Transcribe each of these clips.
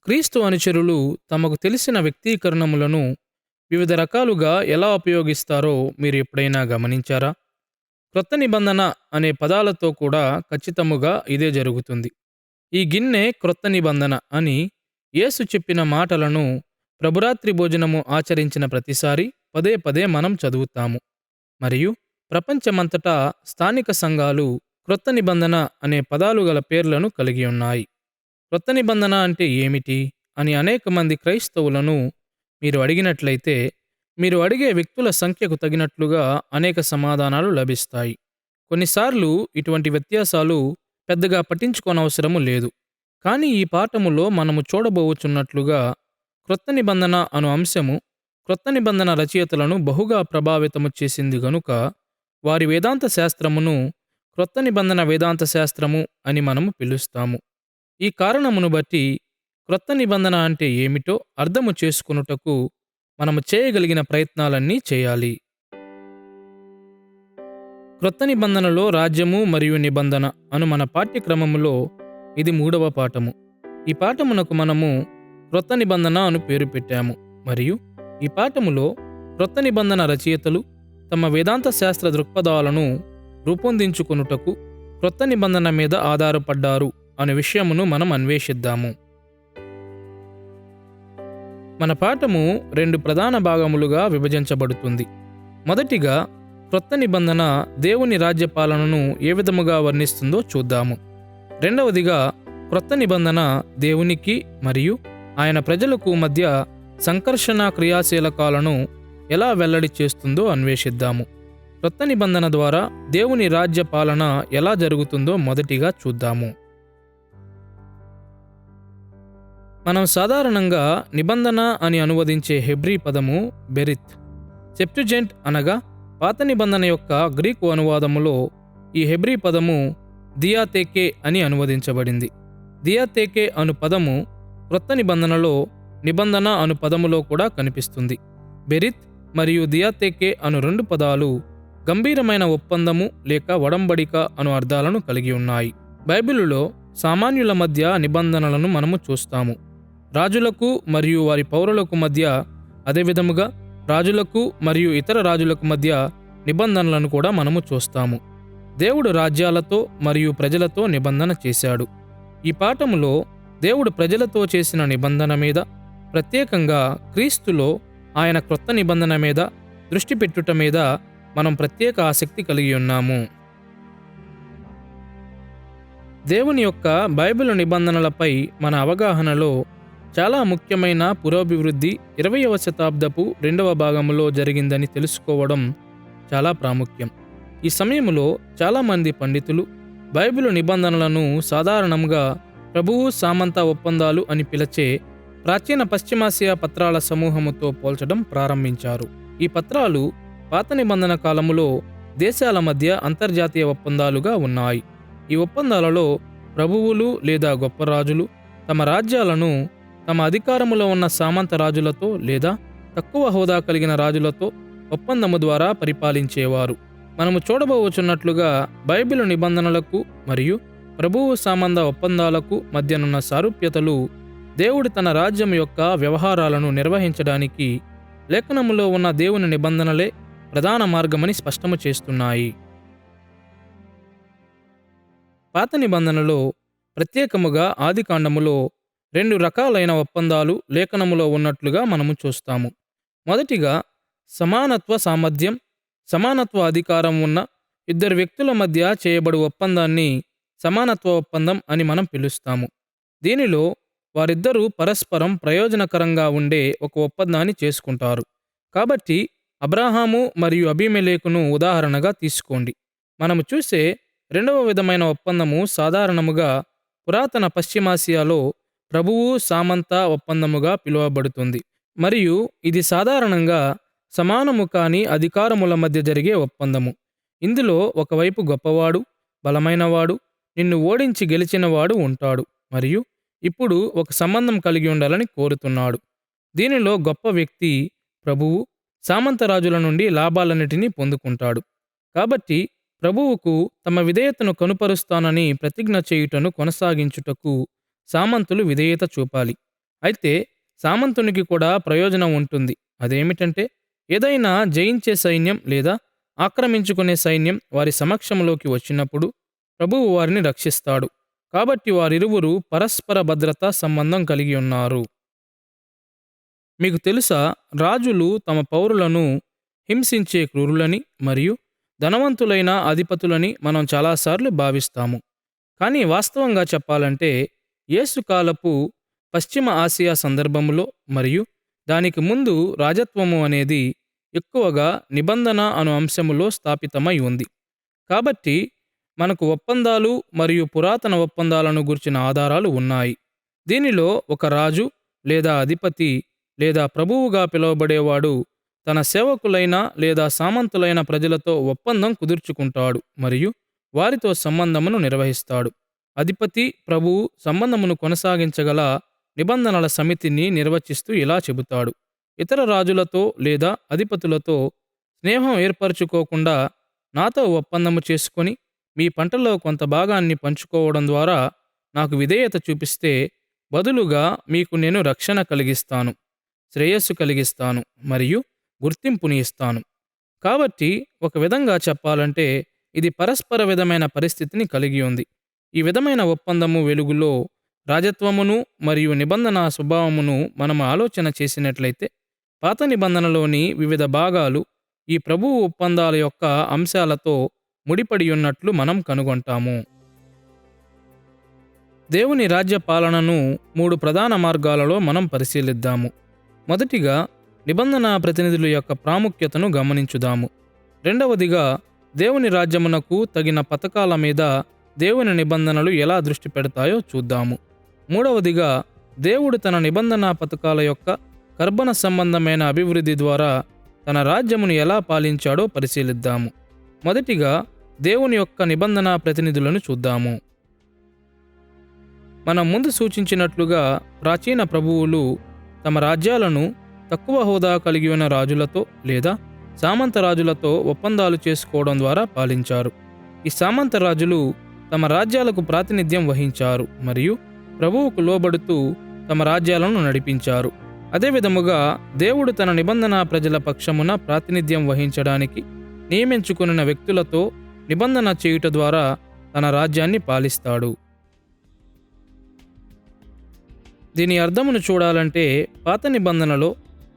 క్రీస్తు అనుచరులు తమకు తెలిసిన వ్యక్తీకరణములను వివిధ రకాలుగా ఎలా ఉపయోగిస్తారో మీరు ఎప్పుడైనా గమనించారా? క్రొత్త నిబంధన అనే పదాలతో కూడా ఖచ్చితముగా ఇదే జరుగుతుంది. ఈ గిన్నె క్రొత్త నిబంధన అని యేసు చెప్పిన మాటలను ప్రభురాత్రి భోజనము ఆచరించిన ప్రతిసారి పదే పదే మనం చదువుతాము. మరియు ప్రపంచమంతటా స్థానిక సంఘాలు క్రొత్త నిబంధన అనే పదాలు గల పేర్లను కలిగి ఉన్నాయి. క్రొత్త నిబంధన అంటే ఏమిటి అని అనేక మంది క్రైస్తవులను మీరు అడిగినట్లయితే, మీరు అడిగే వ్యక్తుల సంఖ్యకు తగినట్లుగా అనేక సమాధానాలు లభిస్తాయి. కొన్నిసార్లు ఇటువంటి వ్యత్యాసాలు పెద్దగా పట్టించుకోనవసరము లేదు. కానీ ఈ పాఠములో మనము చూడబోచున్నట్లుగా క్రొత్త నిబంధన అను అంశము క్రొత్త నిబంధన రచయితలను బహుగా ప్రభావితము చేసింది గనుక వారి వేదాంత శాస్త్రమును క్రొత్త నిబంధన వేదాంత శాస్త్రము అని మనము పిలుస్తాము. ఈ కారణమును బట్టి క్రొత్త నిబంధన అంటే ఏమిటో అర్థము చేసుకొనుటకు మనము చేయగలిగిన ప్రయత్నాలన్నీ చేయాలి. క్రొత్త నిబంధనలో రాజ్యము మరియు నిబంధన అను మన పాఠ్యక్రమములో ఇది 3వ పాఠము. ఈ పాఠమునకు మనము క్రొత్త నిబంధన అను పేరు పెట్టాము. మరియు ఈ పాఠములో క్రొత్త నిబంధన రచయితలు తమ వేదాంత శాస్త్ర దృక్పథాలను రూపొందించుకొనుటకు క్రొత్త నిబంధన మీద ఆధారపడ్డారు అనే విషయమును మనం అన్వేషిద్దాము. మన పాఠము 2 ప్రధాన భాగములుగా విభజించబడుతుంది. మొదటిగా క్రొత్త నిబంధన దేవుని రాజ్యపాలనను ఏ విధముగా వర్ణిస్తుందో చూద్దాము. రెండవదిగా క్రొత్త నిబంధన దేవునికి మరియు ఆయన ప్రజలకు మధ్య సంకర్షణ క్రియాశీలకాలను ఎలా వెల్లడి చేస్తుందో అన్వేషిద్దాము. క్రొత్త నిబంధన ద్వారా దేవుని రాజ్య పాలన ఎలా జరుగుతుందో మొదటిగా చూద్దాము. మనం సాధారణంగా నిబంధన అని అనువదించే హెబ్రీ పదము బెరిత్. సెప్టుజెంట్ అనగా పాత నిబంధన యొక్క గ్రీకు అనువాదములో ఈ హెబ్రీ పదము దియాతేకే అని అనువదించబడింది. దియాతేకే అను పదము క్రొత్త నిబంధనలో నిబంధన అను పదములో కూడా కనిపిస్తుంది. బెరిత్ మరియు దియాతేకే అను 2 పదాలు గంభీరమైన ఒప్పందము లేక ఒడంబడిక అను అర్థాలను కలిగి ఉన్నాయి. బైబిలులో సామాన్యుల మధ్య నిబంధనలను మనము చూస్తాము. రాజులకు మరియు వారి పౌరులకు మధ్య, అదేవిధముగా రాజులకు మరియు ఇతర రాజులకు మధ్య నిబంధనలను కూడా మనము చూస్తాము. దేవుడు రాజ్యాలతో మరియు ప్రజలతో నిబంధన చేశాడు. ఈ పాఠములో దేవుడు ప్రజలతో చేసిన నిబంధన మీద, ప్రత్యేకంగా క్రీస్తులో ఆయన క్రొత్త నిబంధన మీద దృష్టి పెట్టుట మీద మనం ప్రత్యేక ఆసక్తి కలిగి ఉన్నాము. దేవుని యొక్క బైబిల్ నిబంధనలపై మన అవగాహనలో చాలా ముఖ్యమైన పురోభివృద్ధి 20వ శతాబ్దపు 2వ భాగములో జరిగిందని తెలుసుకోవడం చాలా ప్రాముఖ్యం. ఈ సమయంలో చాలామంది పండితులు బైబిలు నిబంధనలను సాధారణంగా ప్రభువు సామంత ఒప్పందాలు అని పిలిచే ప్రాచీన పశ్చిమాసియా పత్రాల సమూహముతో పోల్చడం ప్రారంభించారు. ఈ పత్రాలు పాత నిబంధన కాలములో దేశాల మధ్య అంతర్జాతీయ ఒప్పందాలుగా ఉన్నాయి. ఈ ఒప్పందాలలో ప్రభువులు లేదా గొప్ప రాజులు తమ రాజ్యాలను తమ అధికారములో ఉన్న సామంత రాజులతో లేదా తక్కువ హోదా కలిగిన రాజులతో ఒప్పందము ద్వారా పరిపాలించేవారు. మనము చూడబోచున్నట్లుగా బైబిలు నిబంధనలకు మరియు ప్రభువు సామంత ఒప్పందాలకు మధ్యనున్న సారూప్యతలు దేవుడు తన రాజ్యం యొక్క వ్యవహారాలను నిర్వహించడానికి లేఖనములో ఉన్న దేవుని నిబంధనలే ప్రధాన మార్గమని స్పష్టము చేస్తున్నాయి. పాత నిబంధనలో, ప్రత్యేకముగా ఆదికాండములో 2 రకాలైన ఒప్పందాలు లేఖనములో ఉన్నట్లుగా మనము చూస్తాము. మొదటిగా సమానత్వ సామర్థ్యం, సమానత్వ అధికారం ఉన్న 2 వ్యక్తుల మధ్య చేయబడు ఒప్పందాన్ని సమానత్వ ఒప్పందం అని మనం పిలుస్తాము. దీనిలో వారిద్దరూ పరస్పరం ప్రయోజనకరంగా ఉండే ఒక ఒప్పందాన్ని చేసుకుంటారు. కాబట్టి అబ్రాహాము మరియు అబీమెలెకును ఉదాహరణగా తీసుకోండి. మనము చూసే 2వ విధమైన ఒప్పందము సాధారణముగా పురాతన పశ్చిమాసియాలో ప్రభువు సామంత ఒప్పందముగా పిలువబడుతుంది. మరియు ఇది సాధారణంగా సమానము కాని అధికారముల మధ్య జరిగే ఒప్పందము. ఇందులో ఒకవైపు గొప్పవాడు, బలమైనవాడు, నిన్ను ఓడించి గెలిచినవాడు ఉంటాడు మరియు ఇప్పుడు ఒక సంబంధం కలిగి ఉండాలని కోరుతున్నాడు. దీనిలో గొప్ప వ్యక్తి ప్రభువు సామంత రాజుల నుండి లాభాలన్నిటినీ పొందుకుంటాడు. కాబట్టి ప్రభువుకు తమ విధేయతను కనుపరుస్తానని ప్రతిజ్ఞ చేయుటను కొనసాగించుటకు సామంతులు విధేయత చూపాలి. అయితే సామంతునికి కూడా ప్రయోజనం ఉంటుంది. అదేమిటంటే ఏదైనా జయించే సైన్యం లేదా ఆక్రమించుకునే సైన్యం వారి సమక్షంలోకి వచ్చినప్పుడు ప్రభువు వారిని రక్షిస్తాడు. కాబట్టి వారిరువురు పరస్పర భద్రతా సంబంధం కలిగి ఉన్నారు. మీకు తెలుసా, రాజులు తమ పౌరులను హింసించే క్రూరులని మరియు ధనవంతులైన అధిపతులని మనం చాలాసార్లు భావిస్తాము. కానీ వాస్తవంగా చెప్పాలంటే యేసుకాలపు పశ్చిమ ఆసియా సందర్భంలో మరియు దానికి ముందు రాజత్వము అనేది ఎక్కువగా నిబంధన అను అంశములో స్థాపితమై ఉంది. కాబట్టి మనకు ఒప్పందాలు మరియు పురాతన ఒప్పందాలను గుర్చిన ఆధారాలు ఉన్నాయి. దీనిలో ఒక రాజు లేదా అధిపతి లేదా ప్రభువుగా పిలువబడేవాడు తన సేవకులైన లేదా సామంతులైన ప్రజలతో ఒప్పందం కుదుర్చుకుంటాడు మరియు వారితో సంబంధమును నిర్వహిస్తాడు. అధిపతి ప్రభువు సంబంధమును కొనసాగించగల నిబంధనల సమితిని నిర్వచిస్తూ ఇలా చెబుతాడు: ఇతర రాజులతో లేదా అధిపతులతో స్నేహం ఏర్పరచుకోకుండా నాతో ఒప్పందము చేసుకొని మీ పంటలో కొంత భాగాన్ని పంచుకోవడం ద్వారా నాకు విధేయత చూపిస్తే బదులుగా మీకు నేను రక్షణ కలిగిస్తాను, శ్రేయస్సు కలిగిస్తాను మరియు గుర్తింపుని ఇస్తాను. కాబట్టి ఒక విధంగా చెప్పాలంటే ఇది పరస్పర విధమైన పరిస్థితిని కలిగి ఉంది. ఈ విధమైన ఒప్పందము వెలుగులో రాజత్వమును మరియు నిబంధన స్వభావమును మనం ఆలోచన చేసినట్లయితే పాత నిబంధనలోని వివిధ భాగాలు ఈ ప్రభువు ఒప్పందాల యొక్క అంశాలతో ముడిపడి ఉన్నట్లు మనం కనుగొంటాము. దేవుని రాజ్య పాలనను 3 ప్రధాన మార్గాలలో మనం పరిశీలిద్దాము. మొదటిగా నిబంధన ప్రతినిధుల యొక్క ప్రాముఖ్యతను గమనించుదాము. రెండవదిగా దేవుని రాజ్యమునకు తగిన పథకాల మీద దేవుని నిబంధనలు ఎలా దృష్టి పెడతాయో చూద్దాము. మూడవదిగా దేవుడు తన నిబంధన పథకాల యొక్క కర్బన సంబంధమైన అభివృద్ధి ద్వారా తన రాజ్యమును ఎలా పాలించాడో పరిశీలిద్దాము. మొదటిగా దేవుని యొక్క నిబంధన ప్రతినిధులను చూద్దాము. మనం ముందు సూచించినట్లుగా ప్రాచీన ప్రభువులు తమ రాజ్యాలను తక్కువ హోదా కలిగి ఉన్న రాజులతో లేదా సామంత రాజులతో ఒప్పందాలు చేసుకోవడం ద్వారా పాలించారు. ఈ సామంత రాజులు తమ రాజ్యాలకు ప్రాతినిధ్యం వహించారు మరియు ప్రభువుకు లోబడుతూ తమ రాజ్యాలను నడిపించారు. అదేవిధముగా దేవుడు తన నిబంధన ప్రజల పక్షమున ప్రాతినిధ్యం వహించడానికి నియమించుకున్న వ్యక్తులతో నిబంధన చేయుట ద్వారా తన రాజ్యాన్ని పాలిస్తాడు. దీని అర్థమును చూడాలంటే పాత నిబంధనలో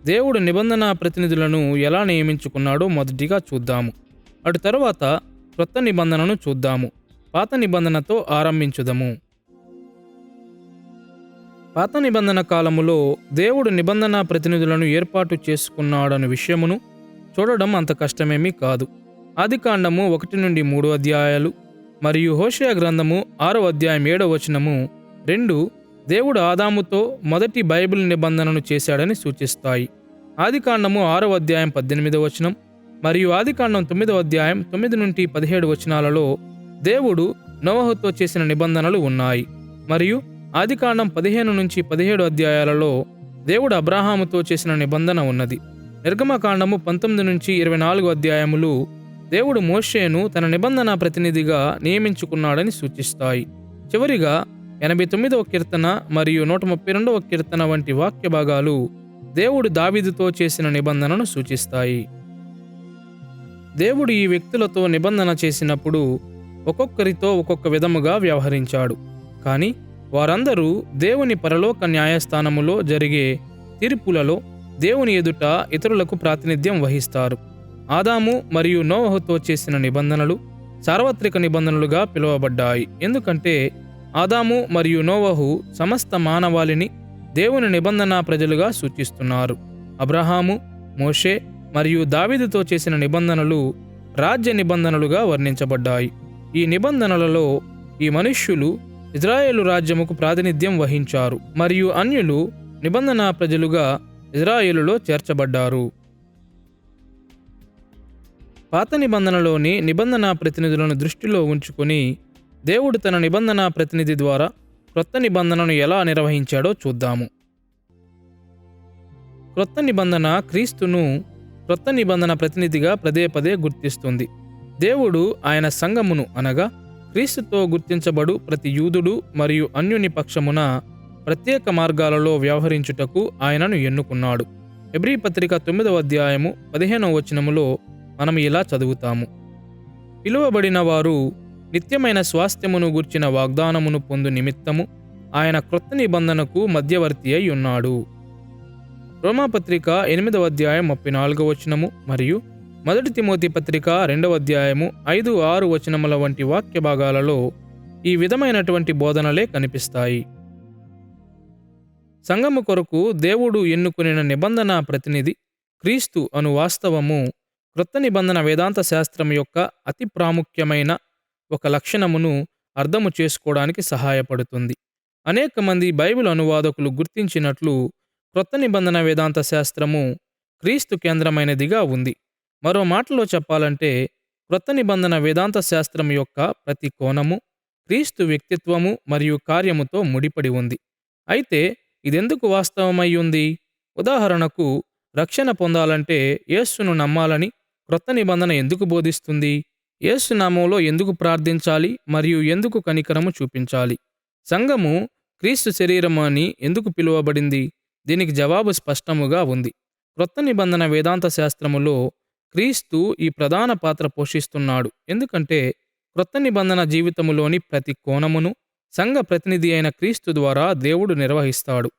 దేవుడు నిబంధన ప్రతినిధులను ఎలా నియమించుకున్నాడో మొదటిగా చూద్దాము. అటు తరువాత క్రొత్త నిబంధనను చూద్దాము. పాత నిబంధనతో ఆరంభించుదము. పాత నిబంధన కాలములో దేవుడు నిబంధన ప్రతినిధులను ఏర్పాటు చేసుకున్నాడన్న విషయమును చూడడం అంత కష్టమేమీ కాదు. ఆదికాండము 1-3 అధ్యాయాలు మరియు హోషేయ గ్రంథము 6వ అధ్యాయం 7వ వచనము రెండు దేవుడు ఆదాముతో మొదటి బైబిల్ నిబంధనను చేశాడని సూచిస్తాయి. ఆదికాండము 6వ అధ్యాయం 18వ వచనం మరియు ఆదికాండం 9వ అధ్యాయం 9-17 వచనాలలో దేవుడు నోవహుతో చేసిన నిబంధనలు ఉన్నాయి. మరియు ఆదికాండం 15-17 అధ్యాయాలలో దేవుడు అబ్రాహాముతో చేసిన నిబంధన ఉన్నది. నిర్గమకాండము 19-24 అధ్యాయములు దేవుడు మోషేను తన నిబంధన ప్రతినిధిగా నియమించుకున్నాడని సూచిస్తాయి. చివరిగా 89వ కీర్తన మరియు 132వ కీర్తన వంటి వాక్య భాగాలు దేవుడు దావీదుతో చేసిన నిబంధనను సూచిస్తాయి. దేవుడు ఈ వ్యక్తులతో నిబంధన చేసినప్పుడు ఒక్కొక్కరితో ఒక్కొక్క విధముగా వ్యవహరించాడు. కానీ వారందరూ దేవుని పరలోక న్యాయస్థానములో జరిగే తీర్పులలో దేవుని ఎదుట ఇతరులకు ప్రాతినిధ్యం వహిస్తారు. ఆదాము మరియు నోవహుతో చేసిన నిబంధనలు సార్వత్రిక నిబంధనలుగా పిలువబడ్డాయి. ఎందుకంటే ఆదాము మరియు నోవహు సమస్త మానవాళిని దేవుని నిబంధన ప్రజలుగా సూచిస్తున్నారు. అబ్రహాము, మోషే మరియు దావీదుతో చేసిన నిబంధనలు రాజ్య నిబంధనలుగా వర్ణించబడ్డాయి. ఈ నిబంధనలలో ఈ మనుష్యులు ఇజ్రాయేలు రాజ్యముకు ప్రాతినిధ్యం వహించారు మరియు అన్యులు నిబంధన ప్రజలుగా ఇజ్రాయేలులో చేర్చబడ్డారు. పాత నిబంధనలోని నిబంధన ప్రతినిధులను దృష్టిలో ఉంచుకొని దేవుడు తన నిబంధన ప్రతినిధి ద్వారా క్రొత్త నిబంధనను ఎలా నిర్వహించాడో చూద్దాము. క్రొత్త నిబంధన క్రీస్తును క్రొత్త నిబంధన ప్రతినిధిగా పదే పదే గుర్తిస్తుంది. దేవుడు ఆయన సంఘమును అనగా క్రీస్తుతో గుర్తించబడు ప్రతి యూదుడు మరియు అన్యుని పక్షమున ప్రత్యేక మార్గాలలో వ్యవహరించుటకు ఆయనను ఎన్నుకున్నాడు. హెబ్రీ పత్రిక 9వ అధ్యాయము 15వ వచనములో మనం ఇలా చదువుతాము: పిలువబడిన వారు నిత్యమైన స్వాస్థ్యమును గూర్చిన వాగ్దానమును పొందు నిమిత్తము ఆయన క్రొత్త నిబంధనకు మధ్యవర్తి అయి ఉన్నాడు. రోమాపత్రిక 8వ అధ్యాయం 34వ వచనము మరియు 1 తిమోతి పత్రిక 2వ అధ్యాయము 5-6 వచనముల వంటి వాక్య భాగాలలో ఈ విధమైనటువంటి బోధనలే కనిపిస్తాయి. సంఘము కొరకు దేవుడు ఎన్నుకునిన నిబంధన ప్రతినిధి క్రీస్తు అను వాస్తవము క్రొత్త నిబంధన వేదాంత శాస్త్రం యొక్క అతి ప్రాముఖ్యమైన ఒక లక్షణమును అర్థము చేసుకోవడానికి సహాయపడుతుంది. అనేక మంది బైబిల్ అనువాదకులు గుర్తించినట్లు క్రొత్త నిబంధన వేదాంత శాస్త్రము క్రీస్తు కేంద్రమైనదిగా ఉంది. మరో మాటలో చెప్పాలంటే క్రొత్త నిబంధన వేదాంత శాస్త్రం యొక్క ప్రతి కోణము క్రీస్తు వ్యక్తిత్వము మరియు కార్యముతో ముడిపడి ఉంది. అయితే ఇదెందుకు వాస్తవమై ఉంది? ఉదాహరణకు, రక్షణ పొందాలంటే యేసును నమ్మాలని క్రొత్త నిబంధన ఎందుకు బోధిస్తుంది? యేసు నామములో ఎందుకు ప్రార్థించాలి మరియు ఎందుకు కనికరము చూపించాలి? సంఘము క్రీస్తు శరీరము అని ఎందుకు పిలువబడింది? దీనికి జవాబు స్పష్టముగా ఉంది. క్రొత్త నిబంధన వేదాంత శాస్త్రములో క్రీస్తు ఈ ప్రధాన పాత్ర పోషిస్తున్నాడు. ఎందుకంటే క్రొత్త నిబంధన జీవితములోని ప్రతి కోణమును సంఘ ప్రతినిధి అయిన క్రీస్తు ద్వారా దేవుడు నిర్వహిస్తాడు.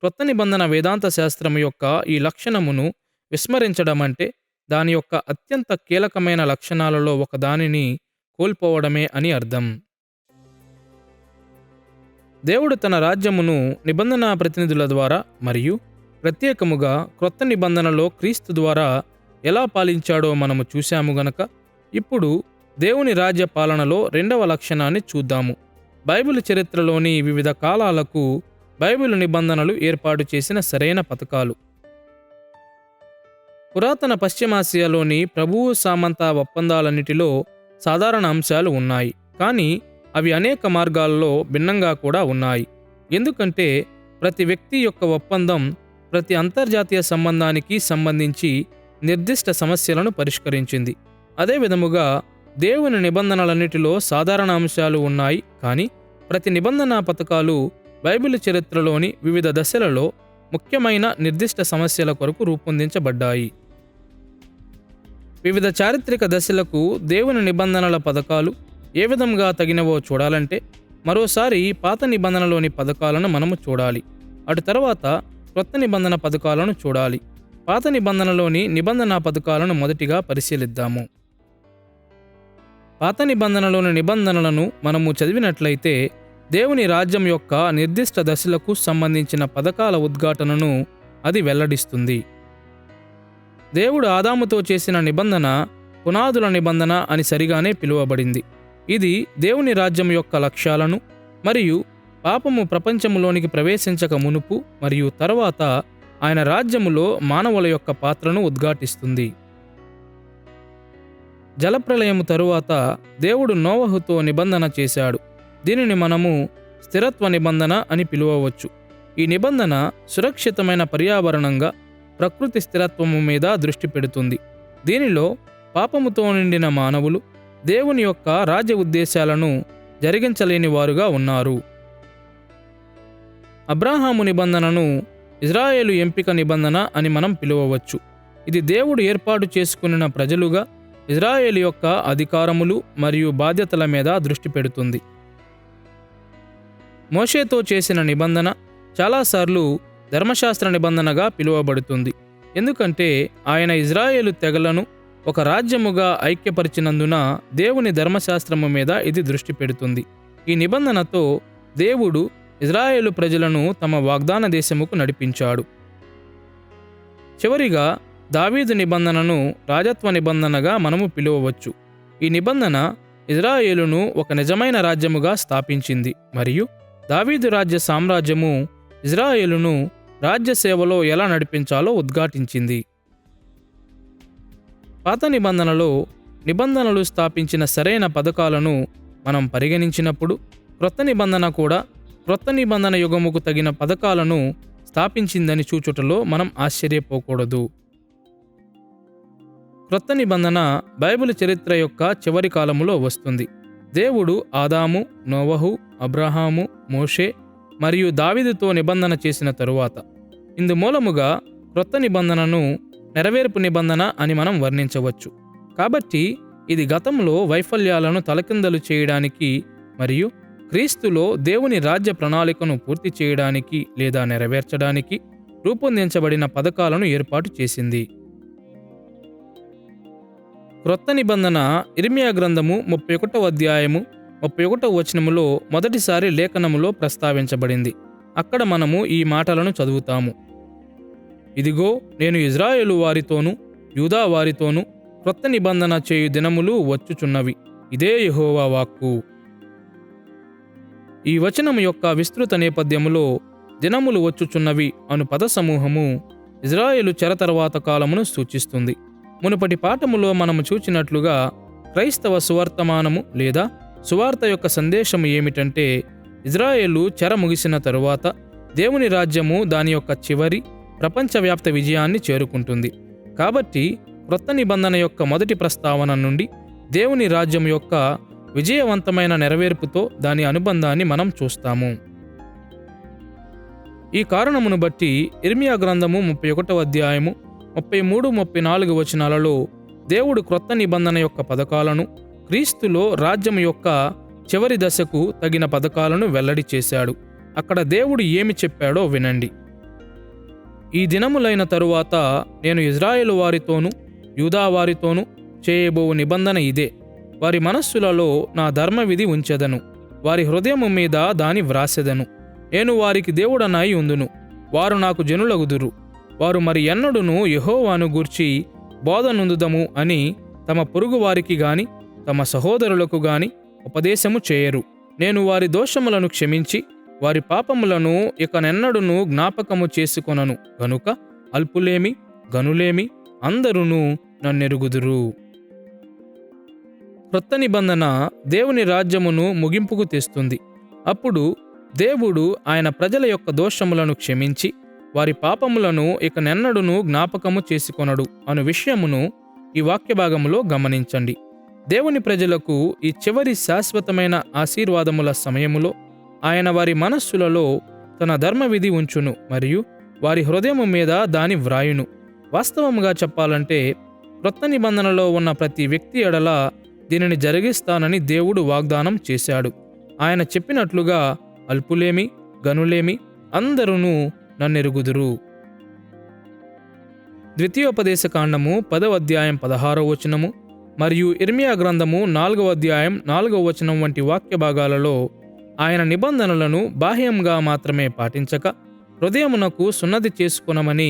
క్రొత్త నిబంధన వేదాంత శాస్త్రము యొక్క ఈ లక్షణమును విస్మరించడం అంటే దాని యొక్క అత్యంత కీలకమైన లక్షణాలలో ఒకదానిని కోల్పోవడమే అని అర్థం. దేవుడు తన రాజ్యమును నిబంధన ప్రతినిధుల ద్వారా మరియు ప్రత్యేకముగా క్రొత్త నిబంధనలో క్రీస్తు ద్వారా ఎలా పాలించాడో మనము చూశాము గనక ఇప్పుడు దేవుని రాజ్య పాలనలో రెండవ లక్షణాన్ని చూద్దాము. బైబిల్ చరిత్రలోని వివిధ కాలాలకు బైబిల్ నిబంధనలు ఏర్పాటు చేసిన సరైన పథకాలు. పురాతన పశ్చిమాసియాలోని ప్రభువు సామంత ఒప్పందాలన్నిటిలో సాధారణ అంశాలు ఉన్నాయి, కానీ అవి అనేక మార్గాల్లో భిన్నంగా కూడా ఉన్నాయి. ఎందుకంటే ప్రతి వ్యక్తి యొక్క ఒప్పందం ప్రతి అంతర్జాతీయ సంబంధానికి సంబంధించి నిర్దిష్ట సమస్యలను పరిష్కరించింది. అదే విధముగా దేవుని నిబంధనలన్నిటిలో సాధారణ అంశాలు ఉన్నాయి, కానీ ప్రతి నిబంధన పథకాలు బైబిల్ చరిత్రలోని వివిధ దశలలో ముఖ్యమైన నిర్దిష్ట సమస్యల కొరకు రూపొందించబడ్డాయి. వివిధ చారిత్రక దశలకు దేవుని నిబంధనల పథకాలు ఏ విధంగా తగినవో చూడాలంటే మరోసారి పాత నిబంధనలోని పథకాలను మనము చూడాలి. అటు తర్వాత క్రొత్త నిబంధన పథకాలను చూడాలి. పాత నిబంధనలోని నిబంధన పథకాలను మొదటిగా పరిశీలిద్దాము. పాత నిబంధనలోని నిబంధనలను మనము చదివినట్లయితే దేవుని రాజ్యం యొక్క నిర్దిష్ట దశలకు సంబంధించిన పథకాల ఉద్ఘాటనను అది వెల్లడిస్తుంది. దేవుడు ఆదాముతో చేసిన నిబంధన పునాదుల నిబంధన అని సరిగానే పిలువబడింది. ఇది దేవుని రాజ్యం యొక్క లక్ష్యాలను మరియు పాపము ప్రపంచములోనికి ప్రవేశించక మునుపు మరియు తరువాత ఆయన రాజ్యములో మానవుల యొక్క పాత్రను ఉద్ఘాటిస్తుంది. జలప్రళయము తరువాత దేవుడు నోవహుతో నిబంధన చేశాడు. దీనిని మనము స్థిరత్వ నిబంధన అని పిలువవచ్చు. ఈ నిబంధన సురక్షితమైన పర్యావరణంగా ప్రకృతి స్థిరత్వము మీద దృష్టి పెడుతుంది. దీనిలో పాపముతో నిండిన మానవులు దేవుని యొక్క రాజ్య ఉద్దేశాలను జరిగించలేని వారుగా ఉన్నారు. అబ్రాహాము నిబంధనను ఇజ్రాయేలు ఎంపిక నిబంధన అని మనం పిలువవచ్చు. ఇది దేవుడు ఏర్పాటు చేసుకున్న ప్రజలుగా ఇజ్రాయేలు యొక్క అధికారములు మరియు బాధ్యతల మీద దృష్టి పెడుతుంది. మోషేతో చేసిన నిబంధన చాలాసార్లు ధర్మశాస్త్ర నిబంధనగా పిలువబడుతుంది. ఎందుకంటే ఆయన ఇజ్రాయేలు తెగలను ఒక రాజ్యముగా ఐక్యపరిచినందున దేవుని ధర్మశాస్త్రము మీద ఇది దృష్టి పెడుతుంది. ఈ నిబంధనతో దేవుడు ఇజ్రాయేలు ప్రజలను తమ వాగ్దాన దేశముకు నడిపించాడు. చివరిగా దావీదు నిబంధనను రాజత్వ నిబంధనగా మనము పిలువవచ్చు. ఈ నిబంధన ఇజ్రాయేలును ఒక నిజమైన రాజ్యముగా స్థాపించింది మరియు దావీదు రాజ్య సామ్రాజ్యము ఇజ్రాయేలును రాజ్య సేవలో ఎలా నడిపించాలో ఉద్ఘాటించింది. పాత నిబంధనలో నిబంధనలు స్థాపించిన సరైన పథకాలను మనం పరిగణించినప్పుడు క్రొత్త నిబంధన కూడా క్రొత్త నిబంధన యుగముకు తగిన పథకాలను స్థాపించిందని చూచుటలో మనం ఆశ్చర్యపోకూడదు. క్రొత్త నిబంధన బైబిల్ చరిత్ర యొక్క చివరి కాలములో వస్తుంది. దేవుడు ఆదాము, నోవహు, అబ్రహాము, మోషే మరియు దావీదుతో నిబంధన చేసిన తరువాత. ఇందుమూలముగా క్రొత్త నిబంధనను నెరవేర్పు నిబంధన అని మనం వర్ణించవచ్చు. కాబట్టి ఇది గతంలో వైఫల్యాలను తలకిందలు చేయడానికి మరియు క్రీస్తులో దేవుని రాజ్య ప్రణాళికను పూర్తి చేయడానికి లేదా నెరవేర్చడానికి రూపొందించబడిన పథకాలను ఏర్పాటు చేసింది. క్రొత్త నిబంధన ఇర్మియా గ్రంథము 31వ అధ్యాయము 31వ వచనములో మొదటిసారి లేఖనములో ప్రస్తావించబడింది. అక్కడ మనము ఈ మాటలను చదువుతాము. ఇదిగో, నేను ఇజ్రాయేలు వారితోనూ యూదా వారితోనూ క్రొత్త నిబంధన చేయు దినములు వచ్చుచున్నవి, ఇదే యెహోవా వాక్కు. ఈ వచనము యొక్క విస్తృత నేపథ్యములో దినములు వచ్చుచున్నవి అను పద సమూహము ఇజ్రాయేలు చెర తర్వాత కాలమును సూచిస్తుంది. మునుపటి పాఠములో మనము చూచినట్లుగా క్రైస్తవ సువర్తమానము లేదా సువార్త యొక్క సందేశము ఏమిటంటే, ఇజ్రాయేలు చెర ముగిసిన తరువాత దేవుని రాజ్యము దాని యొక్క చివరి ప్రపంచవ్యాప్త విజయాన్ని చేరుకుంటుంది. కాబట్టి క్రొత్త నిబంధన యొక్క మొదటి ప్రస్తావన నుండి దేవుని రాజ్యం యొక్క విజయవంతమైన నెరవేర్పుతో దాని అనుబంధాన్ని మనం చూస్తాము. ఈ కారణమును బట్టి ఇర్మియా గ్రంథము 31వ అధ్యాయము 33-34 వచనాలలో దేవుడు క్రొత్త నిబంధన యొక్క పథకాలను, క్రీస్తులో రాజ్యం యొక్క చివరి దశకు తగిన పథకాలను వెల్లడి చేశాడు. అక్కడ దేవుడు ఏమి చెప్పాడో వినండి. ఈ దినములైన తరువాత నేను ఇజ్రాయేలు వారితోనూ యూదా వారితోనూ చేయబోవు నిబంధన ఇదే. వారి మనస్సులలో నా ధర్మవిధి ఉంచెదను, వారి హృదయము మీద దాని వ్రాసెదను. నేను వారికి దేవుడనై ఉందును, వారు నాకు జనులగుదురు. వారు మరి ఎన్నడును యెహోవాను గూర్చి బోధనుందుదము అని తమ పొరుగు వారికి గాని తమ సహోదరులకు గాని ఉపదేశము చేయరు. నేను వారి దోషములను క్షమించి వారి పాపములను ఇకనెన్నడును జ్ఞాపకము చేసుకొనను గనుక అల్పులేమి గనులేమి అందరును నన్నెరుగుదురు. క్రొత్త నిబంధన దేవుని రాజ్యమును ముగింపుకు తెస్తుంది. అప్పుడు దేవుడు ఆయన ప్రజల యొక్క దోషములను క్షమించి వారి పాపములను ఇకనెన్నడును జ్ఞాపకము చేసుకొనడు అను విషయమును ఈ వాక్య భాగములో గమనించండి. దేవుని ప్రజలకు ఈ చివరి శాశ్వతమైన ఆశీర్వాదముల సమయములో ఆయన వారి మనస్సులలో తన ధర్మవిధి ఉంచును మరియు వారి హృదయము మీద దాని వ్రాయును. వాస్తవముగా చెప్పాలంటే క్రొత్త నిబంధనలో ఉన్న ప్రతి వ్యక్తి ఎడల దీనిని జరిగిస్తానని దేవుడు వాగ్దానం చేశాడు. ఆయన చెప్పినట్లుగా అల్పులేమి గనులేమి అందరును నన్నెరుగుదురు. ద్వితీయోపదేశకాండము 10వ అధ్యాయం 16వ వచనము మరియు ఇర్మియా గ్రంథము 4వ అధ్యాయం 4వ వచనం వంటి వాక్య భాగాలలో ఆయన నిబంధనలను బాహ్యంగా మాత్రమే పాటించక హృదయమునకు సున్నతి చేసుకొనమని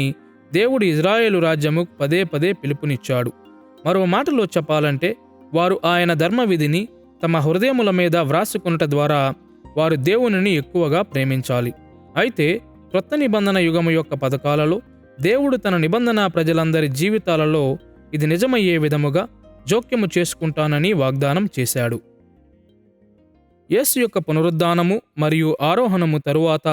దేవుడు ఇజ్రాయేలు రాజ్యము పదే పదే పిలుపునిచ్చాడు. మరో మాటలో చెప్పాలంటే వారు ఆయన ధర్మవిధిని తమ హృదయముల మీద వ్రాసుకొనుట ద్వారా వారు దేవునిని ఎక్కువగా ప్రేమించాలి. అయితే క్రొత్త నిబంధన యుగము యొక్క పథకాలలో దేవుడు తన నిబంధన ప్రజలందరి జీవితాలలో ఇది నిజమయ్యే విధముగా జోక్యము చేసుకుంటానని వాగ్దానం చేశాడు. యేసు యొక్క పునరుద్ధానము మరియు ఆరోహణము తరువాత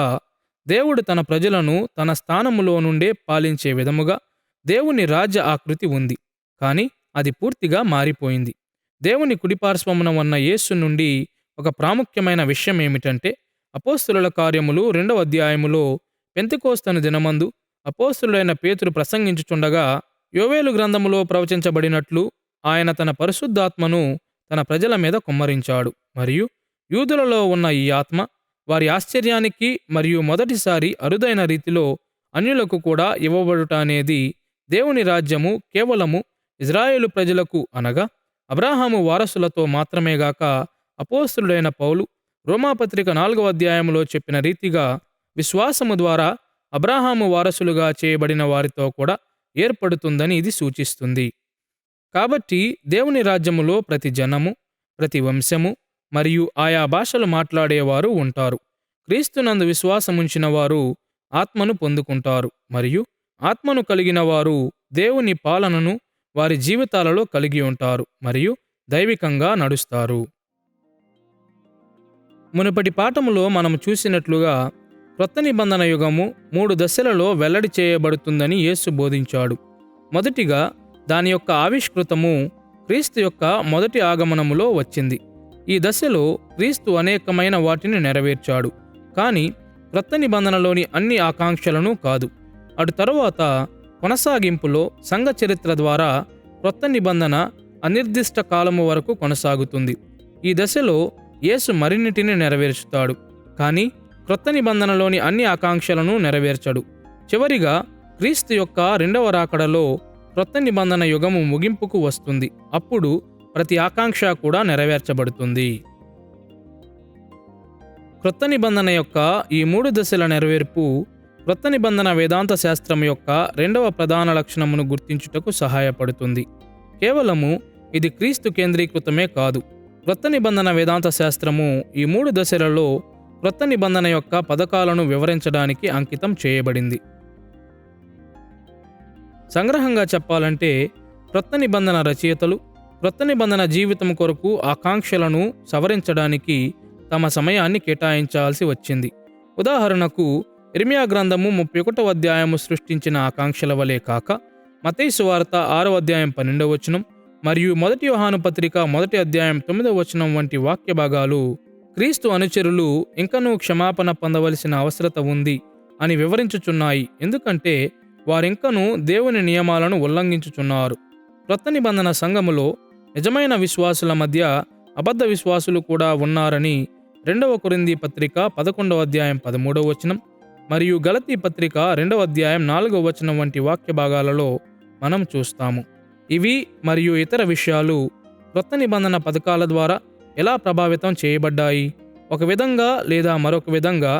దేవుడు తన ప్రజలను తన స్థానములో నుండే పాలించే విధముగా దేవుని రాజ్య ఆకృతి ఉంది. కానీ అది పూర్తిగా మారిపోయింది. దేవుని కుడిపార్శ్వమున ఉన్న యేసు నుండి ఒక ప్రాముఖ్యమైన విషయం ఏమిటంటే, అపోస్తలుల కార్యములు 2వ అధ్యాయములో పెంతెకోస్తను దినమందు అపోస్తలుడైన పేతురు ప్రసంగించుచుండగా యోవేలు గ్రంథములో ప్రవచించబడినట్లు ఆయన తన పరిశుద్ధాత్మను తన ప్రజల మీద కుమ్మరించాడు. మరియు యూదులలో ఉన్న ఈ ఆత్మ వారి ఆశ్చర్యానికి మరియు మొదటిసారి అరుదైన రీతిలో అన్యులకు కూడా ఇవ్వబడుట అనేది దేవుని రాజ్యము కేవలము ఇజ్రాయేలు ప్రజలకు అనగా అబ్రాహాము వారసులతో మాత్రమేగాక అపోస్తలుడైన పౌలు రోమాపత్రిక 4వ అధ్యాయములో చెప్పిన రీతిగా విశ్వాసము ద్వారా అబ్రాహాము వారసులుగా చేయబడిన వారితో కూడా ఏర్పడుతుందని ఇది సూచిస్తుంది. కాబట్టి దేవుని రాజ్యములో ప్రతి జనము, ప్రతి వంశము మరియు ఆయా భాషలు మాట్లాడేవారు ఉంటారు. క్రీస్తునందు విశ్వాసముంచిన వారు ఆత్మను పొందుకుంటారు మరియు ఆత్మను కలిగిన వారు దేవుని పాలనను వారి జీవితాలలో కలిగి ఉంటారు మరియు దైవికంగా నడుస్తారు. మునుపటి పాఠములో మనము చూసినట్లుగా క్రొత్త నిబంధన యుగము 3 దశలలో వెల్లడి చేయబడుతుందని యేసు బోధించాడు. మొదటిగా దాని యొక్క ఆవిష్కృతము క్రీస్తు యొక్క మొదటి ఆగమనములో వచ్చింది. ఈ దశలో క్రీస్తు అనేకమైన వాటిని నెరవేర్చాడు. కానీ క్రొత్త నిబంధనలోని అన్ని ఆకాంక్షలను కాదు. అటు తరువాత కొనసాగింపులో సంఘ చరిత్ర ద్వారా క్రొత్త నిబంధన అనిర్దిష్ట కాలము వరకు కొనసాగుతుంది. ఈ దశలో యేసు మరిన్నిటిని నెరవేర్చుతాడు, కానీ క్రొత్త నిబంధనలోని అన్ని ఆకాంక్షలను నెరవేర్చడు. చివరిగా క్రీస్తు యొక్క రెండవ రాకడలో క్రొత్త నిబంధన యుగము ముగింపుకు వస్తుంది. అప్పుడు ప్రతి ఆకాంక్ష కూడా నెరవేర్చబడుతుంది. క్రొత్త నిబంధన యొక్క ఈ 3 దశల నెరవేర్పు క్రొత్త నిబంధన వేదాంత శాస్త్రం యొక్క రెండవ ప్రధాన లక్షణమును గుర్తించుటకు సహాయపడుతుంది. కేవలము ఇది క్రీస్తు కేంద్రీకృతమే కాదు. క్రొత్త నిబంధన వేదాంత శాస్త్రము ఈ 3 దశలలో క్రొత్త నిబంధన యొక్క పథకాలను వివరించడానికి అంకితం చేయబడింది. సంగ్రహంగా చెప్పాలంటే, క్రొత్త నిబంధన రచయితలు క్రొత్త నిబంధన జీవితం కొరకు ఆకాంక్షలను సవరించడానికి తమ సమయాన్ని కేటాయించాల్సి వచ్చింది. ఉదాహరణకు, ఇర్మియా గ్రంథము 31వ అధ్యాయము సృష్టించిన ఆకాంక్షల వలె కాక, మత్తయి సువార్త 6వ అధ్యాయం 12వ వచనం మరియు 1 యోహాను పత్రిక 1వ అధ్యాయం 9వ వచనం వంటి వాక్య భాగాలు క్రీస్తు అనుచరులు ఇంకనూ క్షమాపణ పొందవలసిన అవసరత ఉంది అని వివరించుచున్నాయి. ఎందుకంటే వారింకనూ దేవుని నియమాలను ఉల్లంఘించుచున్నారు. క్రొత్త నిబంధన సంఘములో నిజమైన విశ్వాసుల మధ్య అబద్ధ విశ్వాసులు కూడా ఉన్నారని 2వ కొరింథీ పత్రిక 11వ అధ్యాయం 13వ వచనం మరియు గలతీ పత్రిక 2వ అధ్యాయం 4వ వచనం వంటి వాక్య భాగాలలో మనం చూస్తాము. ఇవి మరియు ఇతర విషయాలు క్రొత్త నిబంధన పథకాల ద్వారా ఎలా ప్రభావితం చేయబడ్డాయి? ఒక విధంగా లేదా మరొక విధంగా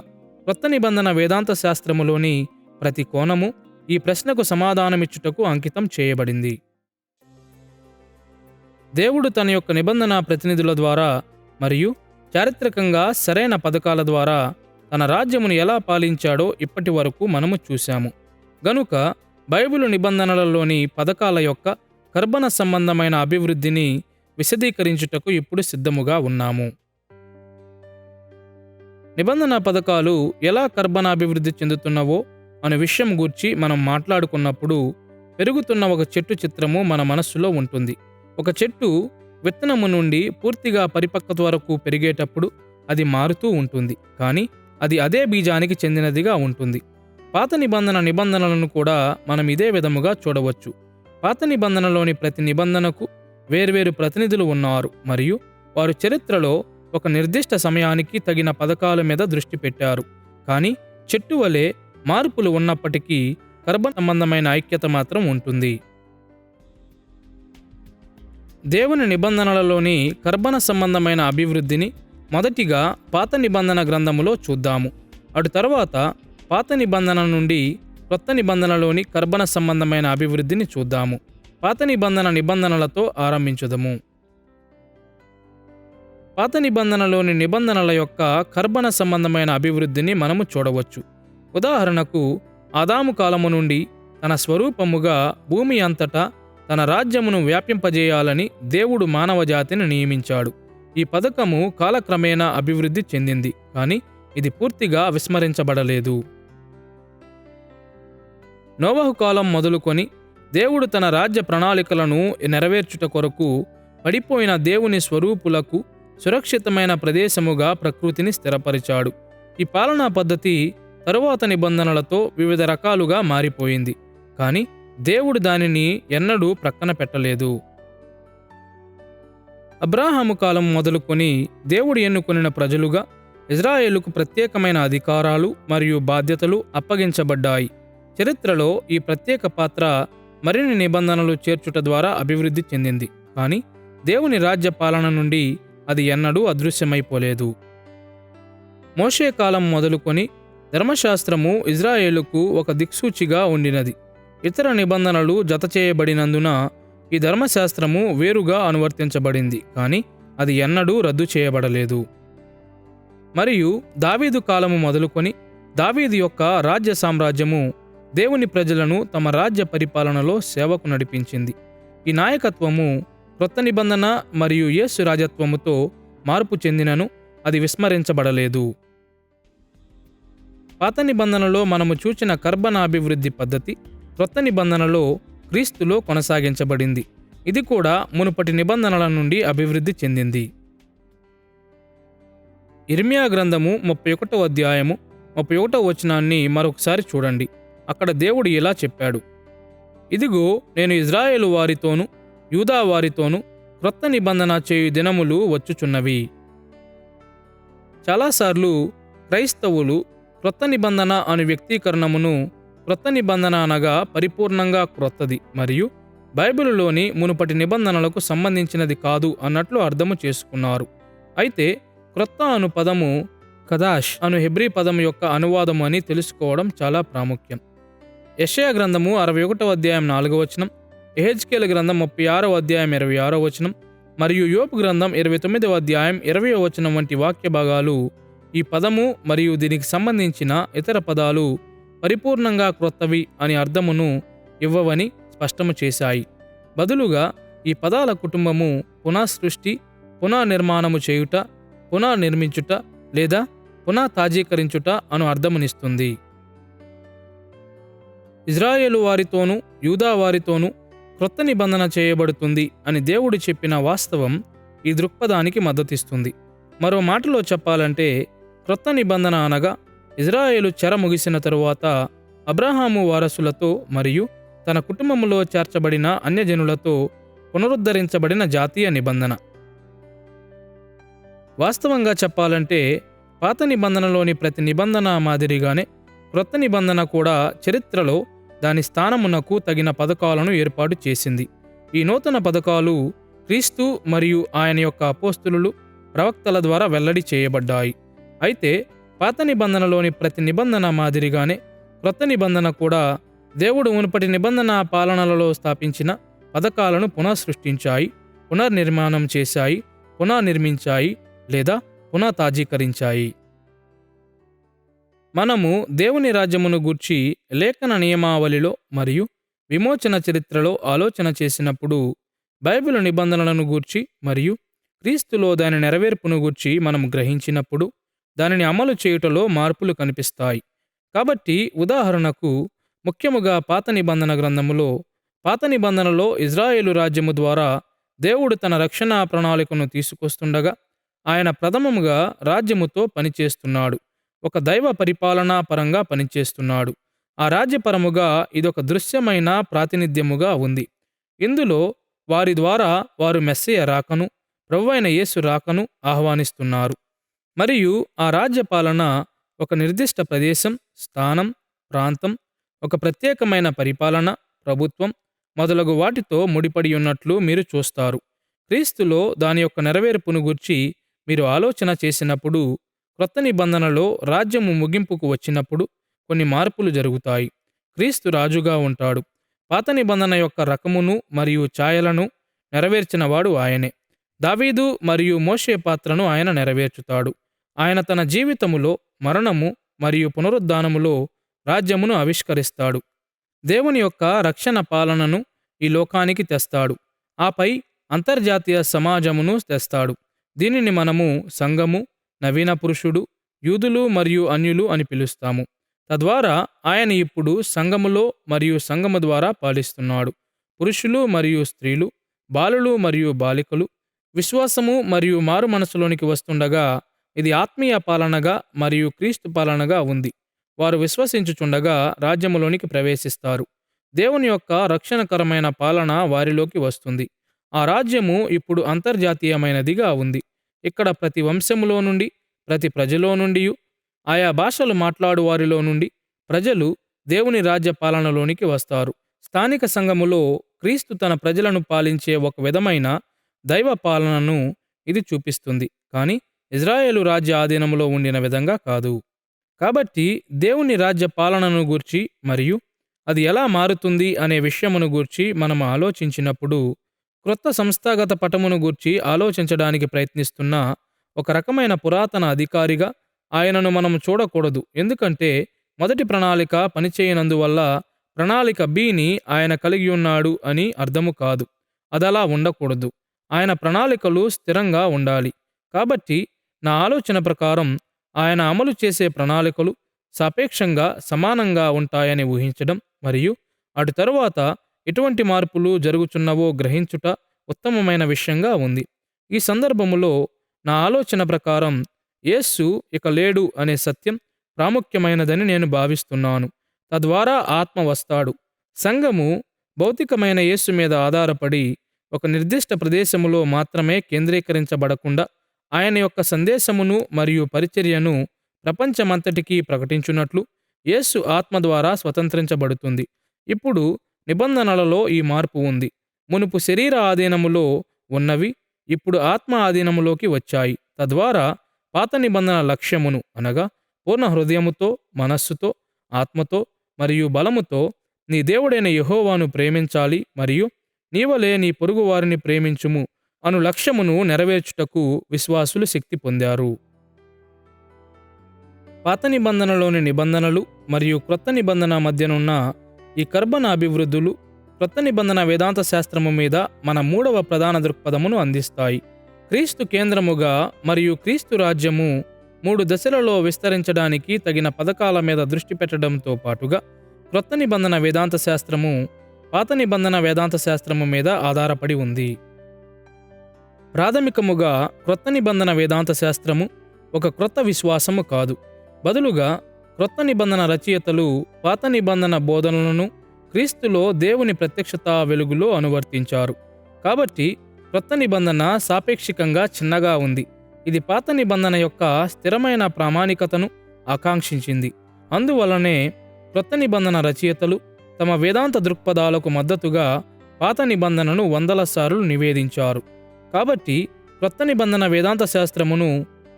క్రొత్త నిబంధన వేదాంత శాస్త్రములోని ప్రతి కోణము ఈ ప్రశ్నకు సమాధానమిచ్చుటకు అంకితం చేయబడింది. దేవుడు తన యొక్క నిబంధన ప్రతినిధుల ద్వారా మరియు చారిత్రకంగా సరైన పథకాల ద్వారా తన రాజ్యమును ఎలా పాలించాడో ఇప్పటి వరకు మనము చూశాము. గనుక బైబిలు నిబంధనలలోని పథకాల యొక్క కర్బన సంబంధమైన అభివృద్ధిని విశదీకరించుటకు ఇప్పుడు సిద్ధముగా ఉన్నాము. నిబంధన పథకాలు ఎలా కర్బనాభివృద్ధి చెందుతున్నవో అనే విషయం గూర్చి మనం మాట్లాడుకున్నప్పుడు పెరుగుతున్న ఒక చెట్టు చిత్రము మన మనస్సులో ఉంటుంది. ఒక చెట్టు విత్తనము నుండి పూర్తిగా పరిపక్వత వరకు పెరిగేటప్పుడు అది మారుతూ ఉంటుంది, కానీ అది అదే బీజానికి చెందినదిగా ఉంటుంది. పాత నిబంధనలను కూడా మనం ఇదే విధముగా చూడవచ్చు. పాత నిబంధనలోని ప్రతి నిబంధనకు వేర్వేరు ప్రతినిధులు ఉన్నారు మరియు వారు చరిత్రలో ఒక నిర్దిష్ట సమయానికి తగిన పథకాల మీద దృష్టి పెట్టారు. కానీ చెట్టు వలె మార్పులు ఉన్నప్పటికీ కర్బన సంబంధమైన ఐక్యత మాత్రం ఉంటుంది. దేవుని నిబంధనలలోని కర్బన సంబంధమైన అభివృద్ధిని మొదటిగా పాత నిబంధన గ్రంథములో చూద్దాము. అటు తర్వాత పాత నిబంధన నుండి క్రొత్త నిబంధనలోని కర్బన సంబంధమైన అభివృద్ధిని చూద్దాము. పాత నిబంధనలతో ఆరంభించుదము. పాత నిబంధనలోని నిబంధనల యొక్క కర్బన సంబంధమైన అభివృద్ధిని మనము చూడవచ్చు. ఉదాహరణకు, ఆదాము కాలము నుండి తన స్వరూపముగా భూమి అంతటా తన రాజ్యమును వ్యాపింపజేయాలని దేవుడు మానవ జాతిని నియమించాడు. ఈ పథకము కాలక్రమేణా అభివృద్ధి చెందింది, కానీ ఇది పూర్తిగా విస్మరించబడలేదు. నోవహు కాలం మొదలుకొని దేవుడు తన రాజ్య ప్రణాళికలను నెరవేర్చుట కొరకు పడిపోయిన దేవుని స్వరూపులకు సురక్షితమైన ప్రదేశముగా ప్రకృతిని స్థిరపరిచాడు. ఈ పాలనా పద్ధతి తరువాత నిబంధనలతో వివిధ రకాలుగా మారిపోయింది, కానీ దేవుడు దానిని ఎన్నడూ ప్రక్కన పెట్టలేదు. అబ్రాహాము కాలం మొదలుకొని దేవుడు ఎన్నుకొనిన ప్రజలుగా ఇజ్రాయేలుకు ప్రత్యేకమైన అధికారాలు మరియు బాధ్యతలు అప్పగించబడ్డాయి. చరిత్రలో ఈ ప్రత్యేక పాత్ర మరిన్ని నిబంధనలు చేర్చుట ద్వారా అభివృద్ధి చెందింది, కానీ దేవుని రాజ్య పాలన నుండి అది ఎన్నడూ అదృశ్యమైపోలేదు. మోషే కాలం మొదలుకొని ధర్మశాస్త్రము ఇజ్రాయేలుకు ఒక దిక్సూచిగా ఉండినది. ఇతర నిబంధనలు జతచేయబడినందున ఈ ధర్మశాస్త్రము వేరుగా అనువర్తించబడింది, కానీ అది ఎన్నడూ రద్దు చేయబడలేదు. మరియు దావీదు కాలము మొదలుకొని దావీదు యొక్క రాజ్య సామ్రాజ్యము దేవుని ప్రజలను తమ రాజ్య పరిపాలనలో సేవకు నడిపించింది. ఈ నాయకత్వము క్రొత్త నిబంధన మరియు యేసు రాజత్వముతో మార్పు చెందినను అది విస్మరించబడలేదు. పాత నిబంధనలో మనము చూచిన కర్బన అభివృద్ధి పద్ధతి క్రొత్త నిబంధనలో క్రీస్తులో కొనసాగించబడింది. ఇది కూడా మునుపటి నిబంధనల నుండి అభివృద్ధి చెందింది. ఇర్మియా గ్రంథము 31వ అధ్యాయము 31వ వచనాన్ని మరొకసారి చూడండి. అక్కడ దేవుడు ఇలా చెప్పాడు: ఇదిగో, నేను ఇజ్రాయేలు వారితోనూ యూదా వారితోనూ క్రొత్త నిబంధన చేయు దినములు వచ్చుచున్నవి. చాలాసార్లు క్రైస్తవులు క్రొత్త నిబంధన అను వ్యక్తీకరణమును క్రొత్త నిబంధన అనగా పరిపూర్ణంగా క్రొత్తది మరియు బైబిలులోని మునుపటి నిబంధనలకు సంబంధించినది కాదు అన్నట్లు అర్థము చేసుకున్నారు. అయితే క్రొత్త అను పదము కదాష్ అను హెబ్రీ పదం యొక్క అనువాదము అని తెలుసుకోవడం చాలా ప్రాముఖ్యం. యెషయా గ్రంథము 61వ అధ్యాయం 4వ వచనం, యెహెజ్కేలు గ్రంథం 36వ అధ్యాయం 26వ వచనం మరియు యోబు గ్రంథం 29వ అధ్యాయం 20వ వచనం వంటి వాక్య భాగాలు ఈ పదము మరియు దీనికి సంబంధించిన ఇతర పదాలు పరిపూర్ణంగా క్రొత్తవి అని అర్థమును ఇవ్వవని స్పష్టము చేశాయి. బదులుగా ఈ పదాల కుటుంబము పునఃసృష్టి, పునర్నిర్మాణము చేయుట, పునర్నిర్మించుట లేదా పునఃతాజీకరించుట అను అర్థమునిస్తుంది. ఇజ్రాయేలు వారితోనూ యూదా వారితోనూ క్రొత్త నిబంధన చేయబడుతుంది అని దేవుడు చెప్పిన వాస్తవం ఈ దృక్పథానికి మద్దతిస్తుంది. మరో మాటలో చెప్పాలంటే క్రొత్త నిబంధన అనగా ఇజ్రాయేలు చెర ముగిసిన తరువాత అబ్రహాము వారసులతో మరియు తన కుటుంబములో చేర్చబడిన అన్యజనులతో పునరుద్ధరించబడిన జాతీయ నిబంధన. వాస్తవంగా చెప్పాలంటే పాత నిబంధనలోని ప్రతి నిబంధన మాదిరిగానే క్రొత్త నిబంధన కూడా చరిత్రలో దాని స్థానమునకు తగిన పథకాలను ఏర్పాటు చేసింది. ఈ నూతన పథకాలు క్రీస్తు మరియు ఆయన యొక్క అపోస్తలులు, ప్రవక్తల ద్వారా వెల్లడి చేయబడ్డాయి. అయితే పాత నిబంధనలోని ప్రతి నిబంధన మాదిరిగానే క్రొత్త నిబంధన కూడా దేవుడు మునుపటి నిబంధన పాలనలలో స్థాపించిన పథకాలను పునఃసృష్టించాయి, పునర్నిర్మాణం చేశాయి, పునర్నిర్మించాయి లేదా పునఃతాజీకరించాయి. మనము దేవుని రాజ్యమును గూర్చి లేఖన నియమావళిలో మరియు విమోచన చరిత్రలో ఆలోచన చేసినప్పుడు బైబిలు నిబంధనలను గూర్చి మరియు క్రీస్తులో దాని నెరవేర్పును గూర్చి మనం గ్రహించినప్పుడు దానిని అమలు చేయుటలో మార్పులు కనిపిస్తాయి. కాబట్టి ఉదాహరణకు ముఖ్యముగా పాత నిబంధన గ్రంథములో పాత నిబంధనలో ఇజ్రాయేలు రాజ్యము ద్వారా దేవుడు తన రక్షణ ప్రణాళికను తీసుకొస్తుండగా ఆయన ప్రథమముగా రాజ్యముతో పనిచేస్తున్నాడు. ఒక దైవ పరిపాలనా పరంగా పనిచేస్తున్నాడు. ఆ రాజ్యపరముగా ఇదొక దృశ్యమైన ప్రాతినిధ్యముగా ఉంది. ఇందులో వారి ద్వారా వారు మెస్సియ రాకను, ప్రభువైన యేసు రాకను ఆహ్వానిస్తున్నారు. మరియు ఆ రాజ్యపాలన ఒక నిర్దిష్ట ప్రదేశం, స్థానం, ప్రాంతం, ఒక ప్రత్యేకమైన పరిపాలన, ప్రభుత్వం మొదలగు వాటితో ముడిపడి ఉన్నట్లు మీరు చూస్తారు. క్రీస్తులో దాని యొక్క నెరవేర్పును గూర్చి మీరు ఆలోచన చేసినప్పుడు క్రొత్త నిబంధనలో రాజ్యము ముగింపుకు వచ్చినప్పుడు కొన్ని మార్పులు జరుగుతాయి. క్రీస్తు రాజుగా ఉంటాడు. పాత నిబంధన యొక్క రకమును మరియు ఛాయలను నెరవేర్చినవాడు ఆయనే. దావీదు మరియు మోషే పాత్రను ఆయన నెరవేర్చుతాడు. ఆయన తన జీవితములో, మరణము మరియు పునరుద్ధానములో రాజ్యమును ఆవిష్కరిస్తాడు. దేవుని యొక్క రక్షణ పాలనను ఈ లోకానికి తెస్తాడు. ఆపై అంతర్జాతీయ సమాజమును తెస్తాడు. దీనిని మనము సంఘము, నవీన పురుషుడు, యూదులు మరియు అన్యులు అని పిలుస్తాము. తద్వారా ఆయన ఇప్పుడు సంఘములో మరియు సంఘము ద్వారా పాలిస్తున్నాడు. పురుషులు మరియు స్త్రీలు, బాలులు మరియు బాలికలు విశ్వాసము మరియు మారు మనసులోనికి వస్తుండగా ఇది ఆత్మీయ పాలనగా మరియు క్రీస్తు పాలనగా ఉంది. వారు విశ్వసించుచుండగా రాజ్యములోనికి ప్రవేశిస్తారు. దేవుని యొక్క రక్షణకరమైన పాలన వారిలోకి వస్తుంది. ఆ రాజ్యము ఇప్పుడు అంతర్జాతీయమైనదిగా ఉంది. ఇక్కడ ప్రతి వంశములో నుండి, ప్రతి ప్రజలో నుండి, ఆయా భాషలు మాట్లాడు వారిలో నుండి ప్రజలు దేవుని రాజ్య పాలనలోనికి వస్తారు. స్థానిక సంఘములో క్రీస్తు తన ప్రజలను పాలించే ఒక విధమైన దైవ పాలనను ఇది చూపిస్తుంది, కానీ ఇజ్రాయేలు రాజ్య ఆధీనంలో ఉండిన విధంగా కాదు. కాబట్టి దేవుని రాజ్య పాలనను గూర్చి మరియు అది ఎలా మారుతుంది అనే విషయమును గూర్చి మనం ఆలోచించినప్పుడు క్రొత్త సంస్థాగత పటమును గూర్చి ఆలోచించడానికి ప్రయత్నిస్తున్న ఒక రకమైన పురాతన అధికారిగా ఆయనను మనం చూడకూడదు. ఎందుకంటే మొదటి ప్రణాళిక పనిచేయనందువల్ల ప్రణాళిక బిని ఆయన కలిగి ఉన్నాడు అని అర్థము కాదు. అదలా ఉండకూడదు. ఆయన ప్రణాళికలు స్థిరంగా ఉండాలి. కాబట్టి నా ఆలోచన ప్రకారం ఆయన అమలు చేసే ప్రణాళికలు సాపేక్షంగా సమానంగా ఉంటాయని ఊహించడం మరియు అటు తరువాత ఎటువంటి మార్పులు జరుగుచున్నవో గ్రహించుట ఉత్తమమైన విషయంగా ఉంది. ఈ సందర్భములో నా ఆలోచన ప్రకారం యేసు ఇక లేడు అనే సత్యం ప్రాముఖ్యమైనదని నేను భావిస్తున్నాను. తద్వారా ఆత్మ వస్తాడు. సంఘము భౌతికమైన యేసు మీద ఆధారపడి ఒక నిర్దిష్ట ప్రదేశములో మాత్రమే కేంద్రీకరించబడకుండా ఆయన యొక్క సందేశమును మరియు పరిచర్యను ప్రపంచమంతటికీ ప్రకటించున్నట్లు యేసు ఆత్మ ద్వారా స్వతంత్రించబడుతుంది. ఇప్పుడు నిబంధనలలో ఈ మార్పు ఉంది. మునుపు శరీర ఆధీనములో ఉన్నవి ఇప్పుడు ఆత్మ ఆధీనములోకి వచ్చాయి. తద్వారా పాత నిబంధన లక్ష్యమును అనగా పూర్ణ హృదయముతో, మనస్సుతో, ఆత్మతో మరియు బలముతో నీ దేవుడైన యెహోవాను ప్రేమించాలి మరియు నీవలే నీ పొరుగువారిని ప్రేమించుము అను లక్ష్యమును నెరవేర్చుటకు విశ్వాసులు శక్తి పొందారు. పాత నిబంధనలోని నిబంధనలు మరియు క్రొత్త నిబంధన మధ్యనున్న ఈ కర్బన అభివృద్ధులు క్రొత్త నిబంధన వేదాంత శాస్త్రము మీద మన మూడవ ప్రధాన దృక్పథమును అందిస్తాయి. క్రీస్తు కేంద్రముగా మరియు క్రీస్తు రాజ్యము 3 దశలలో విస్తరించడానికి తగిన పథకాల మీద దృష్టి పెట్టడంతో పాటుగా క్రొత్త నిబంధన వేదాంత శాస్త్రము పాత నిబంధన వేదాంత శాస్త్రము మీద ఆధారపడి ఉంది. ప్రాథమికముగా క్రొత్త నిబంధన వేదాంత శాస్త్రము ఒక క్రొత్త విశ్వాసము కాదు. బదులుగా క్రొత్త నిబంధన రచయితలు పాత నిబంధన బోధనలను క్రీస్తులో దేవుని ప్రత్యక్షత వెలుగులో అనువర్తించారు. కాబట్టి క్రొత్త నిబంధన సాపేక్షికంగా చిన్నగా ఉంది. ఇది పాత నిబంధన యొక్క స్థిరమైన ప్రామాణికతను ఆకాంక్షించింది. అందువలనే క్రొత్త నిబంధన రచయితలు తమ వేదాంత దృక్పథాలకు మద్దతుగా పాత నిబంధనను వందల సార్లు నివేదించారు. కాబట్టి క్రొత్త నిబంధన వేదాంత శాస్త్రమును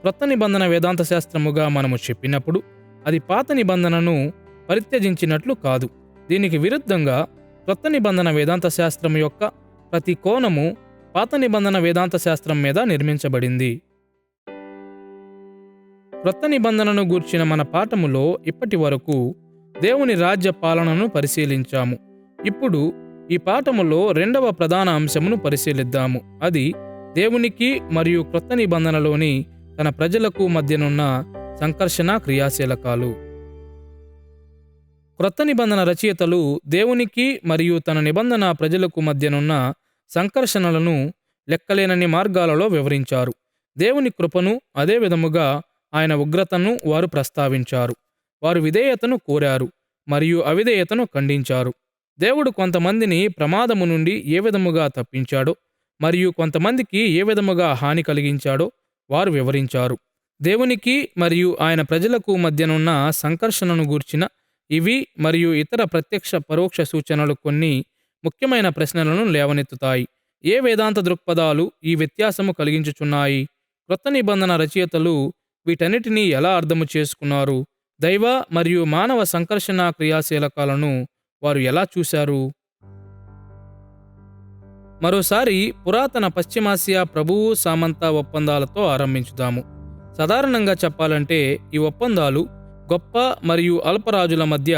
క్రొత్త నిబంధన వేదాంత శాస్త్రముగా మనము చెప్పినప్పుడు అది పాత నిబంధనను పరిత్యజించినట్లు కాదు. దీనికి విరుద్ధంగా క్రొత్త నిబంధన వేదాంత శాస్త్రం యొక్క ప్రతి కోణము పాత నిబంధన వేదాంత శాస్త్రం మీద నిర్మించబడింది. క్రొత్త నిబంధనను గూర్చిన మన పాఠములో ఇప్పటి వరకు దేవుని రాజ్య పాలనను పరిశీలించాము. ఇప్పుడు ఈ పాఠములో రెండవ ప్రధాన అంశమును పరిశీలిద్దాము. అది దేవునికి మరియు క్రొత్త నిబంధనలోని తన ప్రజలకు మధ్యనున్న సంకర్షణ క్రియాశీలకాలు. క్రొత్త నిబంధన రచయితలు దేవునికి మరియు తన నిబంధన ప్రజలకు మధ్యనున్న సంకర్షణలను లెక్కలేనన్ని మార్గాలలో వివరించారు. దేవుని కృపను, అదే విధముగా ఆయన ఉగ్రతను వారు ప్రస్తావించారు. వారు విధేయతను కోరారు మరియు అవిధేయతను ఖండించారు. దేవుడు కొంతమందిని ప్రమాదము నుండి ఏ విధముగా తప్పించాడో మరియు కొంతమందికి ఏ విధముగా హాని కలిగించాడో వారు వివరించారు. దేవునికి మరియు ఆయన ప్రజలకు మధ్యనున్న సంకర్షణను గూర్చిన ఇవి మరియు ఇతర ప్రత్యక్ష పరోక్ష సూచనలు కొన్ని ముఖ్యమైన ప్రశ్నలను లేవనెత్తుతాయి. ఏ వేదాంత దృక్పథాలు ఈ వ్యత్యాసము కలిగించుచున్నాయి? క్రొత్త నిబంధన రచయితలు వీటన్నిటినీ ఎలా అర్థము చేసుకున్నారు? దైవ మరియు మానవ సంకర్షణ క్రియాశీలకాలను వారు ఎలా చూశారు? మరోసారి పురాతన పశ్చిమాసియా ప్రభువు సామంత ఒప్పందాలతో ఆరంభించుదాము. సాధారణంగా చెప్పాలంటే ఈ ఒప్పందాలు గొప్ప మరియు అల్పరాజుల మధ్య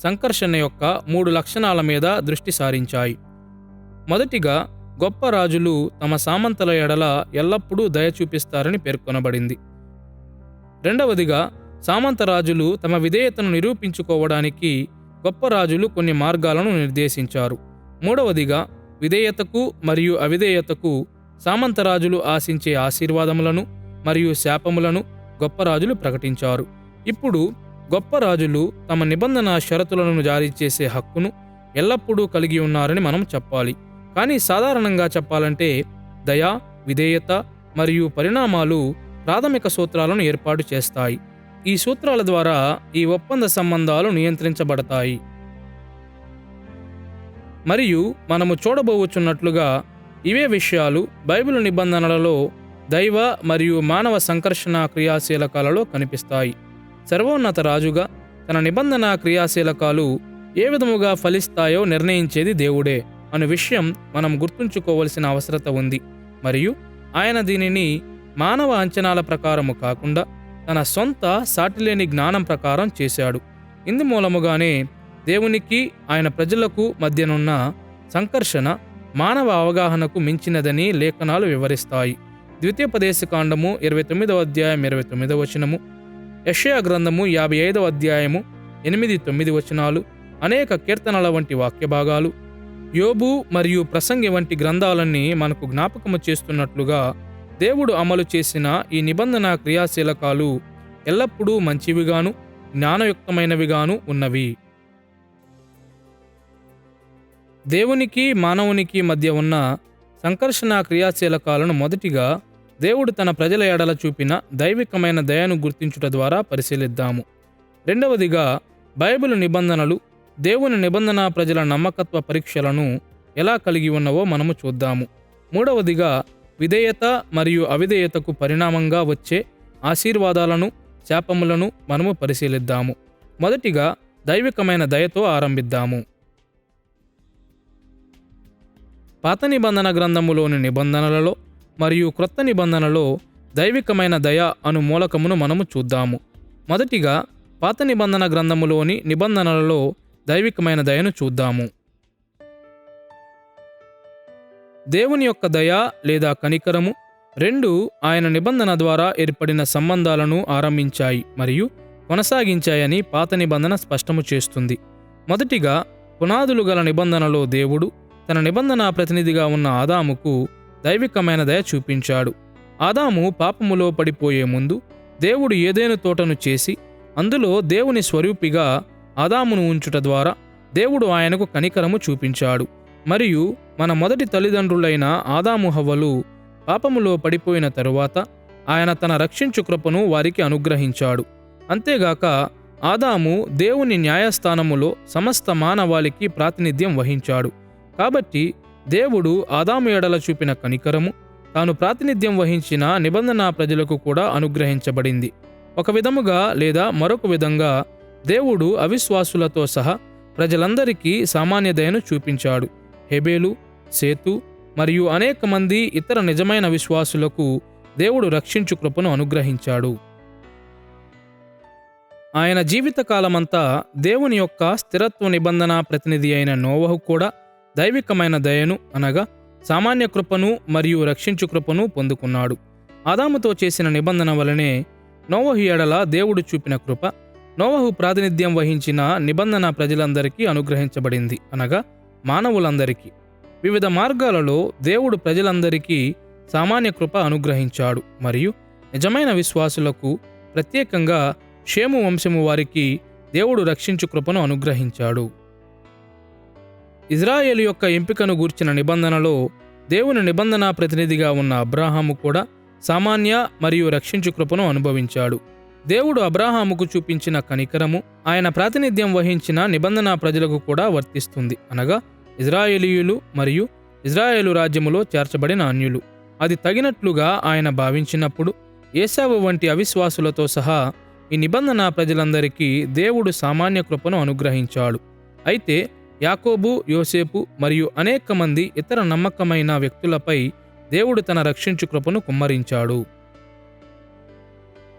సంకర్షణ యొక్క 3 లక్షణాల మీద దృష్టి సారించాయి. మొదటిగా, గొప్ప రాజులు తమ సామంతల ఎడల ఎల్లప్పుడూ దయ చూపిస్తారని పేర్కొనబడింది. రెండవదిగా, సామంత రాజులు తమ విధేయతను నిరూపించుకోవడానికి గొప్ప రాజులు కొన్ని మార్గాలను నిర్దేశించారు. మూడవదిగా, విధేయతకు మరియు అవిధేయతకు సామంత రాజులు ఆశించే ఆశీర్వాదములను మరియు శాపములను గొప్ప రాజులు ప్రకటించారు. ఇప్పుడు గొప్ప రాజులు తమ నిబంధన షరతులను జారీ చేసే హక్కును ఎల్లప్పుడూ కలిగి ఉన్నారని మనం చెప్పాలి. కానీ సాధారణంగా చెప్పాలంటే దయ, విధేయత మరియు పరిణామాలు ప్రాథమిక సూత్రాలను ఏర్పాటు చేస్తాయి. ఈ సూత్రాల ద్వారా ఈ ఒప్పంద సంబంధాలు నియంత్రించబడతాయి. మరియు మనము చూడబోచున్నట్లుగా ఇవే విషయాలు బైబిలు నిబంధనలలో దైవ మరియు మానవ సంకర్షణ క్రియాశీలకాలలో కనిపిస్తాయి. సర్వోన్నత రాజుగా తన నిబంధన క్రియాశీలకాలు ఏ విధముగా ఫలిస్తాయో నిర్ణయించేది దేవుడే అనే విషయం మనం గుర్తుంచుకోవలసిన అవసరత ఉంది. మరియు ఆయన దీనిని మానవ అంచనాల ప్రకారము కాకుండా తన సొంత సాటిలేని జ్ఞానం ప్రకారం చేశాడు. ఇందు మూలముగానే దేవునికి ఆయన ప్రజలకు మధ్యనున్న సంకర్షణ మానవ అవగాహనకు మించినదని లేఖనాలు వివరిస్తాయి. ద్వితీయోపదేశకాండము 29వ అధ్యాయం 29వ వచనము, యెషయా గ్రంథము 55వ అధ్యాయము 8-9 వచనాలు, అనేక కీర్తనల వంటి వాక్య భాగాలు, యోబు మరియు ప్రసంగి వంటి గ్రంథాలన్నీ మనకు జ్ఞాపకము చేస్తున్నట్లుగా దేవుడు అమలు చేసిన ఈ నిబంధన క్రియాశీలకాలు ఎల్లప్పుడూ మంచివిగాను జ్ఞానయుక్తమైనవిగాను ఉన్నవి. దేవునికి మానవునికి మధ్య ఉన్న సంకర్షణ క్రియాశీలకాలను మొదటిగా దేవుడు తన ప్రజల ఎడల చూపిన దైవికమైన దయను గుర్తించుట ద్వారా పరిశీలిద్దాము. రెండవదిగా బైబిలు నిబంధనలు దేవుని నిబంధన ప్రజల నమ్మకత్వ పరీక్షలను ఎలా కలిగి ఉన్నవో మనము చూద్దాము. మూడవదిగా విధేయత మరియు అవిధేయతకు పరిణామంగా వచ్చే ఆశీర్వాదాలను శాపములను మనము పరిశీలిద్దాము. మొదటిగా దైవికమైన దయతో ఆరంభిద్దాము. పాత నిబంధన గ్రంథములోని నిబంధనలలో మరియు క్రొత్త నిబంధనలో దైవికమైన దయ అను మూలకమును మనము చూద్దాము. మొదటిగా పాత నిబంధన గ్రంథములోని నిబంధనలలో దైవికమైన దయను చూద్దాము. దేవుని యొక్క దయ లేదా కనికరము రెండు ఆయన నిబంధన ద్వారా ఏర్పడిన సంబంధాలను ఆరంభించాయి మరియు కొనసాగించాయని పాత నిబంధన స్పష్టము చేస్తుంది. మొదటిగా పునాదులు గల నిబంధనలో దేవుడు తన నిబంధన ప్రతినిధిగా ఉన్న ఆదాముకు దైవికమైన దయ చూపించాడు. ఆదాము పాపములో పడిపోయే ముందు దేవుడు ఏదెను తోటను చేసి అందులో దేవుని స్వరూపిగా ఆదామును ఉంచుట ద్వారా దేవుడు ఆయనకు కనికరము చూపించాడు. మరియు మన మొదటి తల్లిదండ్రులైన ఆదాము హవ్వలు పాపములో పడిపోయిన తరువాత ఆయన తన రక్షించు కృపను వారికి అనుగ్రహించాడు. అంతేగాక ఆదాము దేవుని న్యాయస్థానములో సమస్త మానవాళికి ప్రాతినిధ్యం వహించాడు. కాబట్టి దేవుడు ఆదాము ఎడల చూపిన కనికరము తాను ప్రాతినిధ్యం వహించిన నిబంధన ప్రజలకు కూడా అనుగ్రహించబడింది. ఒక విధముగా లేదా మరొక విధంగా దేవుడు అవిశ్వాసులతో సహా ప్రజలందరికీ సామాన్య దయను చూపించాడు. హెబేలు, సేతు మరియు అనేక మంది ఇతర నిజమైన విశ్వాసులకు దేవుడు రక్షించు కృపను అనుగ్రహించాడు. ఆయన జీవితకాలమంతా దేవుని యొక్క స్థిరత్వ నిబంధన ప్రతినిధి అయిన నోవహు కూడా దైవికమైన దయను అనగా సామాన్య కృపను మరియు రక్షించు కృపను పొందుకున్నాడు. ఆదాముతో చేసిన నిబంధన వలనే నోవహు ఎడల దేవుడు చూపిన కృప నోవహు ప్రాతినిధ్యం వహించిన నిబంధన ప్రజలందరికీ అనుగ్రహించబడింది అనగా మానవులందరికీ. వివిధ మార్గాలలో దేవుడు ప్రజలందరికీ సామాన్య కృప అనుగ్రహించాడు మరియు నిజమైన విశ్వాసులకు ప్రత్యేకంగా షేము వంశము వారికి దేవుడు రక్షించు కృపను అనుగ్రహించాడు. ఇజ్రాయేలు యొక్క ఎంపికను గూర్చిన నిబంధనలో దేవుని నిబంధన ప్రతినిధిగా ఉన్న అబ్రాహాము కూడా సామాన్య మరియు రక్షించు కృపను అనుభవించాడు. దేవుడు అబ్రాహాముకు చూపించిన కనికరము ఆయన ప్రాతినిధ్యం వహించిన నిబంధన ప్రజలకు కూడా వర్తిస్తుంది అనగా ఇజ్రాయేలీయులు మరియు ఇజ్రాయేలు రాజ్యములో చేర్చబడిన అన్యులు. అది తగినట్లుగా ఆయన భావించినప్పుడు ఏశావు వంటి అవిశ్వాసులతో సహా ఈ నిబంధన ప్రజలందరికీ దేవుడు సామాన్య కృపను అనుగ్రహించాడు. అయితే యాకోబు, యోసేపు మరియు అనేక మంది ఇతర నమ్మకమైన వ్యక్తులపై దేవుడు తన రక్షించు కృపను కుమ్మరించాడు.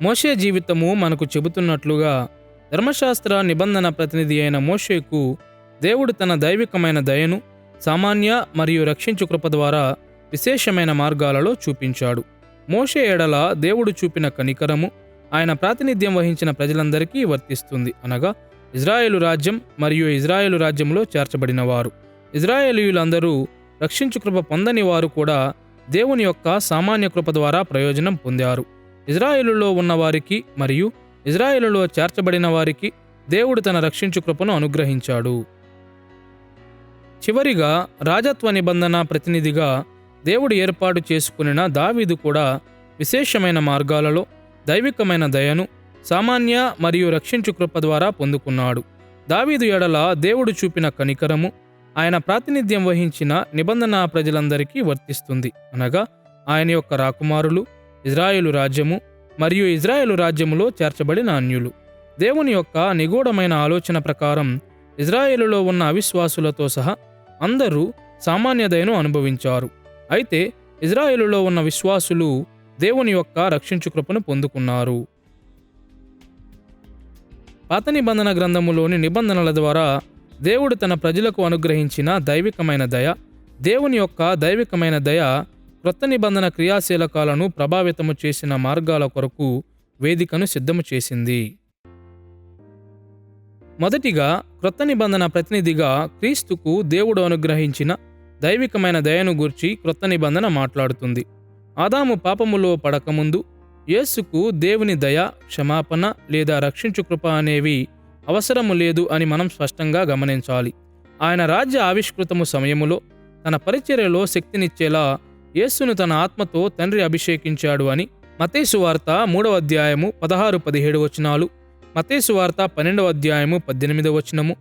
మోషే జీవితము మనకు చెబుతున్నట్లుగా ధర్మశాస్త్ర నిబంధన ప్రతినిధి అయిన మోషేకు దేవుడు తన దైవికమైన దయను సామాన్య మరియు రక్షించు కృప ద్వారా విశేషమైన మార్గాలలో చూపించాడు. మోషే ఎడల దేవుడు చూపిన కనికరము ఆయన ప్రాతినిధ్యం వహించిన ప్రజలందరికీ వర్తిస్తుంది అనగా ఇజ్రాయేలు రాజ్యం మరియు ఇజ్రాయేలు రాజ్యంలో చేర్చబడిన వారు. ఇజ్రాయేలీయులందరూ రక్షించు కృప పొందని వారు కూడా దేవుని యొక్క సామాన్య కృప ద్వారా ప్రయోజనం పొందారు. ఇజ్రాయేలులో ఉన్న వారికి మరియు ఇజ్రాయేలులో చేర్చబడిన వారికి దేవుడు తన రక్షించు కృపను అనుగ్రహించాడు. చివరిగా రాజత్వ నిబంధన ప్రతినిధిగా దేవుడు ఏర్పాటు చేసుకునిన దావీదు కూడా విశేషమైన మార్గాలలో దైవికమైన దయను సామాన్య మరియు రక్షించు కృప ద్వారా పొందుకున్నాడు. దావీదు ఎడల దేవుడు చూపిన కనికరము ఆయన ప్రాతినిధ్యం వహించిన నిబంధన ప్రజలందరికీ వర్తిస్తుంది అనగా ఆయన యొక్క రాకుమారులు, ఇజ్రాయేలు రాజ్యము మరియు ఇజ్రాయేలు రాజ్యములో చేర్చబడిన అన్యులు. దేవుని యొక్క నిగూఢమైన ఆలోచన ప్రకారం ఇజ్రాయేలులో ఉన్న అవిశ్వాసులతో సహా అందరూ సామాన్య దయను అనుభవించారు. అయితే ఇజ్రాయేలులో ఉన్న విశ్వాసులు దేవుని యొక్క రక్షించు కృపను పొందుకున్నారు. పాత నిబంధన గ్రంథములోని నిబంధనల ద్వారా దేవుడు తన ప్రజలకు అనుగ్రహించిన దైవికమైన దయ, దేవుని యొక్క దైవికమైన దయ క్రొత్త నిబంధన క్రియాశీలకాలను ప్రభావితము చేసిన మార్గాల కొరకు వేదికను సిద్ధము చేసింది. మొదటిగా క్రొత్త నిబంధన ప్రతినిధిగా క్రీస్తుకు దేవుడు అనుగ్రహించిన దైవికమైన దయను గూర్చి క్రొత్త నిబంధన మాట్లాడుతుంది. ఆదాము పాపములో పడకముందు యేసుకు దేవుని దయ, క్షమాపణ లేదా రక్షించు కృప అనేవి అవసరము లేదు అని మనం స్పష్టంగా గమనించాలి. ఆయన రాజ్య ఆవిష్కృతము సమయములో తన పరిచర్యలో శక్తినిచ్చేలా యేసును తన ఆత్మతో తండ్రి అభిషేకించాడు అని మత్తయి సువార్త 3వ అధ్యాయము 16-17 వచనాలు, మత్తయి సువార్త 12వ అధ్యాయము 18వ వచనము,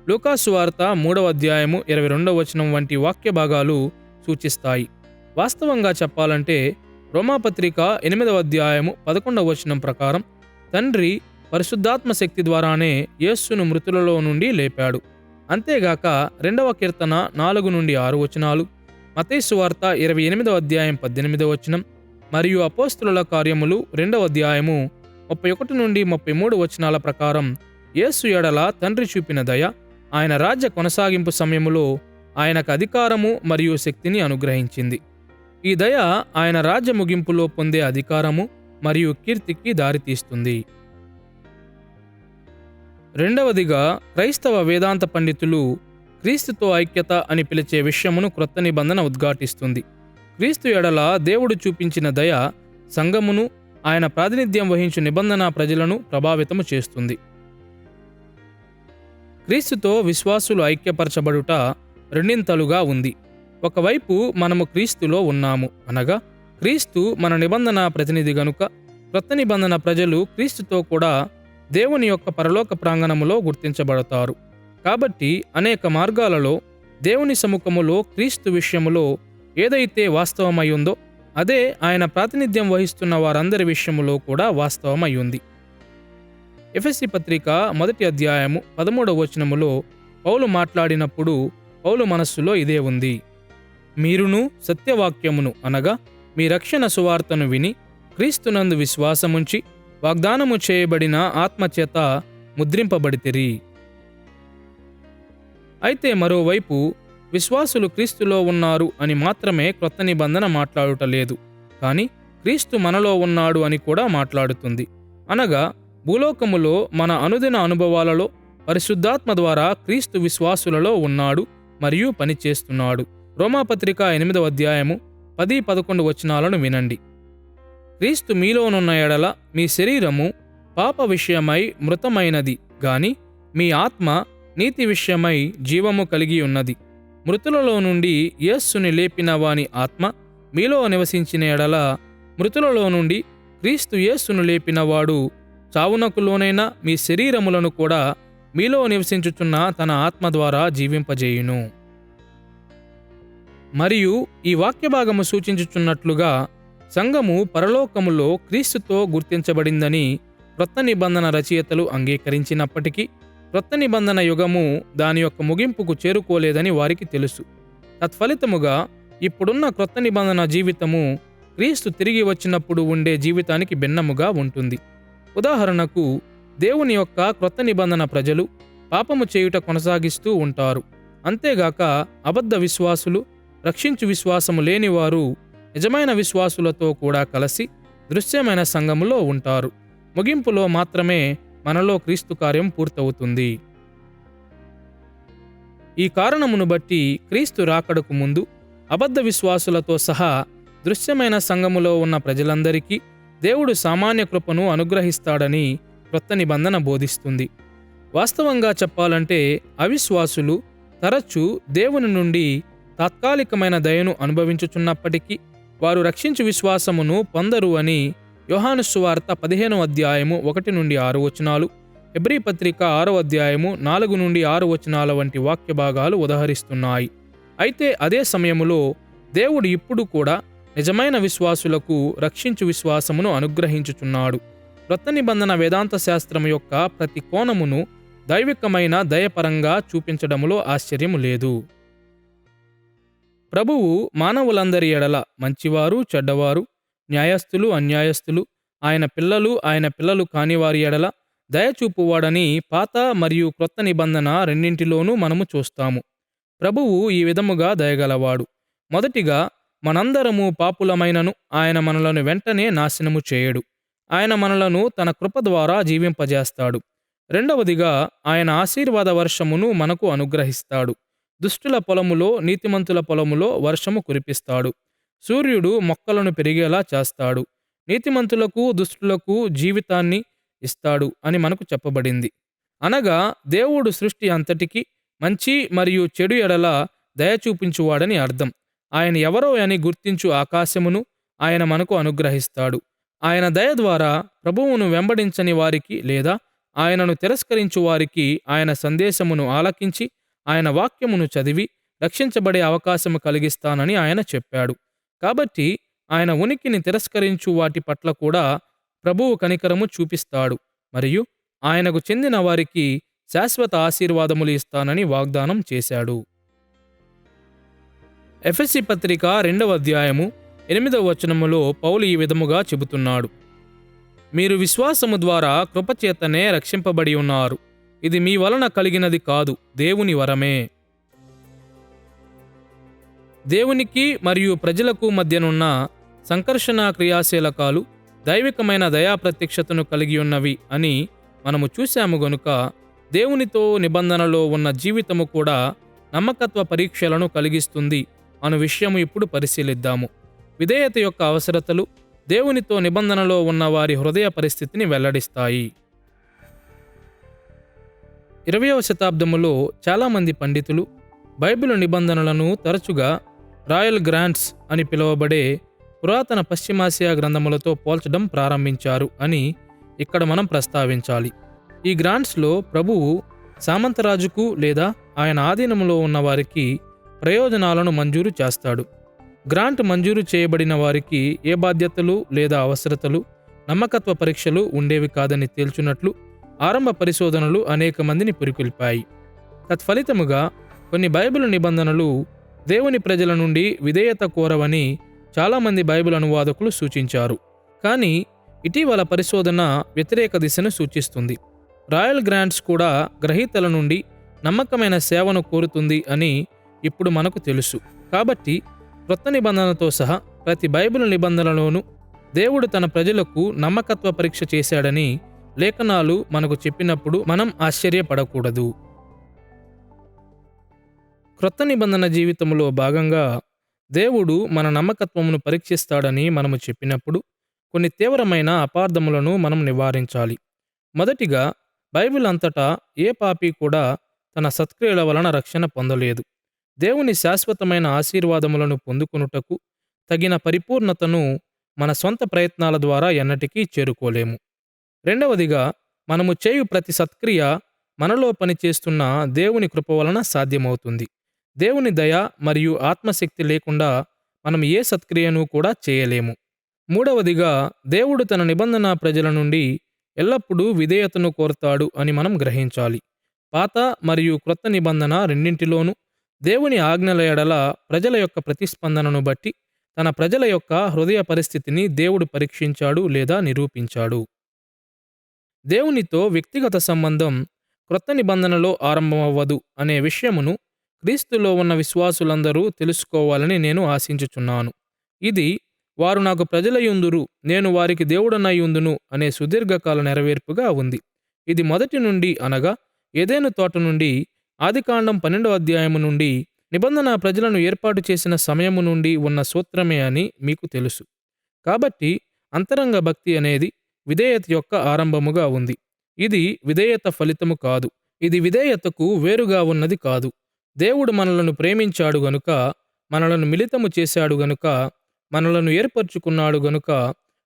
లూకా సువార్త 3వ అధ్యాయము 22వ వచనం వంటి వాక్య భాగాలు సూచిస్తాయి. వాస్తవంగా చెప్పాలంటే రోమాపత్రిక 8వ అధ్యాయము 11వ వచనం ప్రకారం తండ్రి పరిశుద్ధాత్మ శక్తి ద్వారానే యేసును మృతులలో నుండి లేపాడు. అంతేగాక 2వ కీర్తన 4-6 వచనాలు, మత్తయి సువార్త 28వ అధ్యాయం 18వ వచనం మరియు అపోస్తలుల కార్యములు 2వ అధ్యాయము 31-33 వచనాల ప్రకారం యేసు ఎడల తండ్రి చూపిన దయ ఆయన రాజ్య కొనసాగింపు సమయములో ఆయనకు అధికారము మరియు శక్తిని అనుగ్రహించింది. ఈ దయ ఆయన రాజ్య ముగింపులో పొందే అధికారము మరియు కీర్తికి దారితీస్తుంది. రెండవదిగా, క్రైస్తవ వేదాంత పండితులు క్రీస్తుతో ఐక్యత అని పిలిచే విషయమును క్రొత్త నిబంధన ఉద్ఘాటిస్తుంది. క్రీస్తు ఎడల దేవుడు చూపించిన దయ సంఘమును, ఆయన ప్రాతినిధ్యం వహించు నిబంధన ప్రజలను ప్రభావితము చేస్తుంది. క్రీస్తుతో విశ్వాసులు ఐక్యపరచబడుట రెండింతలుగా ఉంది. ఒకవైపు మనము క్రీస్తులో ఉన్నాము, అనగా క్రీస్తు మన నిబంధన ప్రతినిధి గనుక క్రొత్త నిబంధన ప్రజలు క్రీస్తుతో కూడా దేవుని యొక్క పరలోక ప్రాంగణములో గుర్తించబడతారు. కాబట్టి అనేక మార్గాలలో దేవుని సముఖములో క్రీస్తు విషయములో ఏదైతే వాస్తవమయ్యుందో అదే ఆయన ప్రాతినిధ్యం వహిస్తున్న వారందరి విషయములో కూడా వాస్తవమయ్యుంది. ఎఫెసీ పత్రిక 1వ అధ్యాయము 13వ వచనములో పౌలు మాట్లాడినప్పుడు పౌలు మనస్సులో ఇదే ఉంది. మీరును సత్యవాక్యమును అనగా మీ రక్షణ సువార్తను విని క్రీస్తునందు విశ్వాసముంచి వాగ్దానము చేయబడిన ఆత్మచేత ముద్రింపబడితిరి. అయితే మరోవైపు విశ్వాసులు క్రీస్తులో ఉన్నారు అని మాత్రమే క్రొత్త నిబంధన మాట్లాడుటలేదు, కానీ క్రీస్తు మనలో ఉన్నాడు అని కూడా మాట్లాడుతుంది. అనగా భూలోకములో మన అనుదిన అనుభవాలలో పరిశుద్ధాత్మ ద్వారా క్రీస్తు విశ్వాసులలో ఉన్నాడు మరియు పనిచేస్తున్నాడు. రోమాపత్రిక 8వ అధ్యాయము 10-11 వచనాలను వినండి. క్రీస్తు మీలోనున్న ఎడల మీ శరీరము పాప విషయమై మృతమైనది గాని మీ ఆత్మ నీతి విషయమై జీవము కలిగి ఉన్నది. మృతులలో నుండి యేస్సుని లేపిన వాని ఆత్మ మీలో నివసించిన ఎడల మృతులలో నుండి క్రీస్తు యేస్సును లేపినవాడు చావునకు లోనైన మీ శరీరములను కూడా మీలో నివసించుచున్న తన ఆత్మ ద్వారా జీవింపజేయును. మరియు ఈ వాక్యభాగము సూచించుచున్నట్లుగా సంఘము పరలోకములో క్రీస్తుతో గుర్తించబడిందని క్రొత్త నిబంధన రచయితలు అంగీకరించినప్పటికీ క్రొత్త నిబంధన యుగము దాని యొక్క ముగింపుకు చేరుకోలేదని వారికి తెలుసు. తత్ఫలితముగా ఇప్పుడున్న క్రొత్త నిబంధన జీవితము క్రీస్తు తిరిగి వచ్చినప్పుడు ఉండే జీవితానికి భిన్నముగా ఉంటుంది. ఉదాహరణకు, దేవుని యొక్క క్రొత్త నిబంధన ప్రజలు పాపము చేయుట కొనసాగిస్తూ ఉంటారు. అంతేగాక అబద్ధ విశ్వాసులు, రక్షించు విశ్వాసము లేనివారు నిజమైన విశ్వాసులతో కూడా కలిసి దృశ్యమైన సంఘములో ఉంటారు. ముగింపులో మాత్రమే మనలో క్రీస్తు కార్యం పూర్తవుతుంది. ఈ కారణమును బట్టి క్రీస్తు రాకడకు ముందు అబద్ధ విశ్వాసులతో సహా దృశ్యమైన సంఘములో ఉన్న ప్రజలందరికీ దేవుడు సామాన్య కృపను అనుగ్రహిస్తాడని క్రొత్త నిబంధన బోధిస్తుంది. వాస్తవంగా చెప్పాలంటే అవిశ్వాసులు తరచూ దేవుని నుండి తాత్కాలికమైన దయను అనుభవించుచున్నప్పటికీ వారు రక్షించు విశ్వాసమును పొందరు అని యోహాను సువార్త 15వ అధ్యాయము 1-6 వచనాలు, హెబ్రీ పత్రిక 6వ అధ్యాయము 4-6 వచనాల వంటి వాక్య భాగాలు ఉదహరిస్తున్నాయి. అయితే అదే సమయములో దేవుడు ఇప్పుడు కూడా నిజమైన విశ్వాసులకు రక్షించు విశ్వాసమును అనుగ్రహించుచున్నాడు. క్రొత్త నిబంధన వేదాంత శాస్త్రము యొక్క ప్రతి కోణమును దైవికమైన దయపరంగా చూపించడములో ఆశ్చర్యము లేదు. ప్రభువు మానవులందరి ఎడల మంచివారు, చెడ్డవారు, న్యాయస్థులు, అన్యాయస్థులు, ఆయన పిల్లలు, ఆయన పిల్లలు కానివారి ఎడల దయచూపువాడని పాత మరియు క్రొత్త నిబంధన రెండింటిలోనూ మనము చూస్తాము. ప్రభువు ఈ విధముగా దయగలవాడు. మొదటిగా, మనందరము పాపులమైనను ఆయన మనలను వెంటనే నాశనము చేయడు. ఆయన మనలను తన కృప ద్వారా జీవింపజేస్తాడు. రెండవదిగా, ఆయన ఆశీర్వాద వర్షమును మనకు అనుగ్రహిస్తాడు. దుష్టుల పొలములో, నీతిమంతుల పొలములో వర్షము కురిపిస్తాడు. సూర్యుడు మొక్కలను పెరిగేలా చేస్తాడు. నీతిమంతులకు దుష్టులకు జీవితాన్ని ఇస్తాడు అని మనకు చెప్పబడింది. అనగా దేవుడు సృష్టి అంతటికి మంచి మరియు చెడు ఎడల దయ చూపించువాడని అర్థం. ఆయన ఎవరో అని గుర్తించు ఆకాశమును ఆయన మనకు అనుగ్రహిస్తాడు. ఆయన దయ ద్వారా ప్రభువును వెంబడించని వారికి లేదా ఆయనను తిరస్కరించు వారికి ఆయన సందేశమును ఆలకించి ఆయన వాక్యమును చదివి రక్షించబడే అవకాశము కలిగిస్తానని ఆయన చెప్పాడు. కాబట్టి ఆయన ఉనికిని తిరస్కరించు వాటి పట్ల కూడా ప్రభువు కనికరము చూపిస్తాడు మరియు ఆయనకు చెందిన వారికి శాశ్వత ఆశీర్వాదములు ఇస్తానని వాగ్దానం చేశాడు. ఎఫెసీ పత్రిక 2వ అధ్యాయము 8వ వచనములో పౌలు ఈ విధముగా చెబుతున్నాడు: మీరు విశ్వాసము ద్వారా కృపచేతనే రక్షింపబడి ఉన్నారు. ఇది మీ వలన కలిగినది కాదు, దేవుని వరమే. దేవునికి మరియు ప్రజలకు మధ్యనున్న సంకర్షణ క్రియాశీలకాలు దైవికమైన దయా ప్రత్యక్షతను కలిగి ఉన్నవి అని మనము చూశాము గనుక దేవునితో నిబంధనలో ఉన్న జీవితము కూడా నమ్మకత్వ పరీక్షలను కలిగిస్తుంది అను విషయము ఇప్పుడు పరిశీలిద్దాము. విధేయత యొక్క అవసరతలు దేవునితో నిబంధనలో ఉన్న వారి హృదయ పరిస్థితిని వెల్లడిస్తాయి. 20వ శతాబ్దములో చాలామంది పండితులు బైబిలు నిబంధనలను తరచుగా రాయల్ గ్రాంట్స్ అని పిలువబడే పురాతన పశ్చిమాసియా గ్రంథములతో పోల్చడం ప్రారంభించారు అని ఇక్కడ మనం ప్రస్తావించాలి. ఈ గ్రాంట్స్లో ప్రభువు సామంతరాజుకు లేదా ఆయన ఆధీనంలో ఉన్న వారికి ప్రయోజనాలను మంజూరు చేస్తాడు. గ్రాంట్ మంజూరు చేయబడిన వారికి ఏ బాధ్యతలు లేదా అవసరతలు, నమ్మకత్వ పరీక్షలు ఉండేవి కాదని తేల్చున్నట్లు ఆరంభ పరిశోధనలు అనేక మందిని పురికొల్పాయి. తత్ఫలితముగా కొన్ని బైబిలు నిబంధనలు దేవుని ప్రజల నుండి విధేయత కోరవని చాలామంది బైబిల్ అనువాదకులు సూచించారు. కానీ ఇటీవల పరిశోధన వ్యతిరేక దిశను సూచిస్తుంది. రాయల్ గ్రాంట్స్ కూడా గ్రహీతల నుండి నమ్మకమైన సేవను కోరుతుంది అని ఇప్పుడు మనకు తెలుసు. కాబట్టి క్రొత్త నిబంధనతో సహా ప్రతి బైబిల్ నిబంధనలోనూ దేవుడు తన ప్రజలకు నమ్మకత్వ పరీక్ష చేశాడని లేఖనాలు మనకు చెప్పినప్పుడు మనం ఆశ్చర్యపడకూడదు. క్రొత్త నిబంధన జీవితంలో భాగంగా దేవుడు మన నమ్మకత్వమును పరీక్షిస్తాడని మనము చెప్పినప్పుడు కొన్ని తీవ్రమైన అపార్థములను మనం నివారించాలి. మొదటిగా, బైబిల్ అంతటా ఏ పాపి కూడా తన సత్క్రియల వలన రక్షణ పొందలేదు. దేవుని శాశ్వతమైన ఆశీర్వాదములను పొందుకొనుటకు తగిన పరిపూర్ణతను మన సొంత ప్రయత్నాల ద్వారా ఎన్నటికీ చేరుకోలేము. రెండవదిగా, మనము చేయు ప్రతి సత్క్రియ మనలో పనిచేస్తున్న దేవుని కృప వలన సాధ్యమవుతుంది. దేవుని దయ మరియు ఆత్మశక్తి లేకుండా మనం ఏ సత్క్రియను కూడా చేయలేము. మూడవదిగా, దేవుడు తన నిబంధన ప్రజల నుండి ఎల్లప్పుడూ విధేయతను కోరుతాడు అని మనం గ్రహించాలి. పాత మరియు క్రొత్త నిబంధన రెండింటిలోనూ దేవుని ఆజ్ఞల ఎడల ప్రజల యొక్క ప్రతిస్పందనను బట్టి తన ప్రజల యొక్క హృదయ పరిస్థితిని దేవుడు పరీక్షించాడు లేదా నిరూపించాడు. దేవునితో వ్యక్తిగత సంబంధం క్రొత్త నిబంధనలో ఆరంభమవ్వదు అనే విషయమును క్రీస్తులో ఉన్న విశ్వాసులందరూ తెలుసుకోవాలని నేను ఆశించుచున్నాను. ఇది వారు నాకు ప్రజలయుందురు, నేను వారికి దేవుడనయుందును అనే సుదీర్ఘకాల నెరవేర్పుగా ఉంది. ఇది మొదటి నుండి అనగా ఏదెను తోట నుండి ఆదికాండం 12వ అధ్యాయము నుండి నిబంధన ప్రజలను ఏర్పాటు చేసిన సమయము నుండి ఉన్న సూత్రమే అని మీకు తెలుసు. కాబట్టి అంతరంగ భక్తి అనేది విధేయత యొక్క ఆరంభముగా ఉంది. ఇది విధేయత ఫలితము కాదు. ఇది విధేయతకు వేరుగా ఉన్నది కాదు. దేవుడు మనలను ప్రేమించాడు గనుక, మనలను మిళితము చేశాడు గనుక, మనలను ఏర్పరచుకున్నాడు గనుక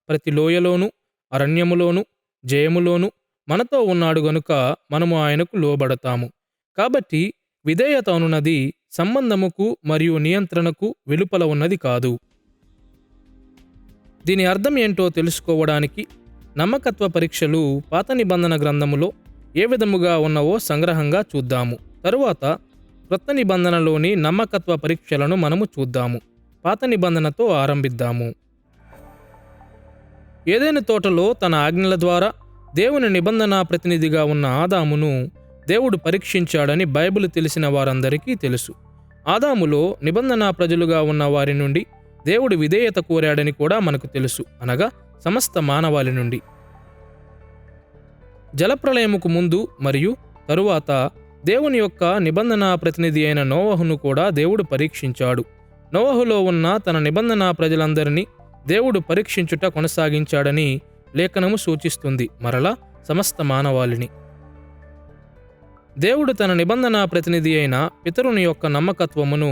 ప్రతి లోయలోనూ అరణ్యములోనూ జయములోనూ మనతో ఉన్నాడు గనుక మనము ఆయనకు లోబడతాము. కాబట్టి విధేయత అనున్నది సంబంధముకు మరియు నియంత్రణకు వెలుపల ఉన్నది కాదు. దీని అర్థం ఏంటో తెలుసుకోవడానికి నమ్మకత్వ పరీక్షలు పాత నిబంధన గ్రంథములో ఏ విధముగా ఉన్నవో సంగ్రహంగా చూద్దాము. తరువాత క్రొత్త నిబంధనలోని నమ్మకత్వ పరీక్షలను మనము చూద్దాము. పాత నిబంధనతో ఆరంభిద్దాము. ఏదెను తోటలో తన ఆజ్ఞల ద్వారా దేవుని నిబంధన ప్రతినిధిగా ఉన్న ఆదామును దేవుడు పరీక్షించాడని బైబిల్ తెలిసిన వారందరికీ తెలుసు. ఆదాములో నిబంధన ప్రజలుగా ఉన్న వారి నుండి దేవుడు విధేయత కోరాడని కూడా మనకు తెలుసు, అనగా సమస్త మానవాళి నుండి. జలప్రళయముకు ముందు మరియు తరువాత దేవుని యొక్క నిబంధన ప్రతినిధి అయిన నోవహును కూడా దేవుడు పరీక్షించాడు. నోవహులో ఉన్న తన నిబంధన ప్రజలందరినీ దేవుడు పరీక్షించుట కొనసాగించాడని లేఖనము సూచిస్తుంది. మరలా సమస్త మానవాళిని దేవుడు తన నిబంధన ప్రతినిధి అయిన పితరుని యొక్క నమ్మకత్వమును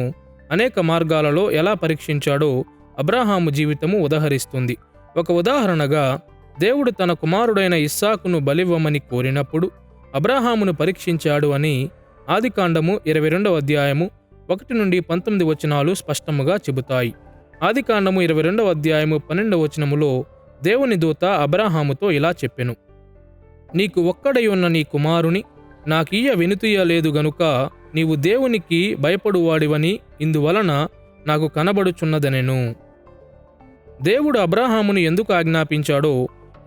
అనేక మార్గాలలో ఎలా పరీక్షించాడో అబ్రాహాము జీవితము ఉదహరిస్తుంది. ఒక ఉదాహరణగా, దేవుడు తన కుమారుడైన ఇస్సాకును బలివ్వమని కోరినప్పుడు అబ్రాహామును పరీక్షించాడు అని ఆదికాండము 22వ అధ్యాయము 1-19 వచనాలు స్పష్టముగా చెబుతాయి. ఆదికాండము 22వ అధ్యాయము 12వ వచనములో దేవుని దూత అబ్రాహాముతో ఇలా చెప్పెను: నీకు ఒక్కడై ఉన్న నీ కుమారుని నాకియ్య వెనుతీయలేదు గనుక నీవు దేవునికి భయపడువాడివని ఇందువలన నాకు కనబడుచున్నదనెను. దేవుడు అబ్రాహామును ఎందుకు ఆజ్ఞాపించాడో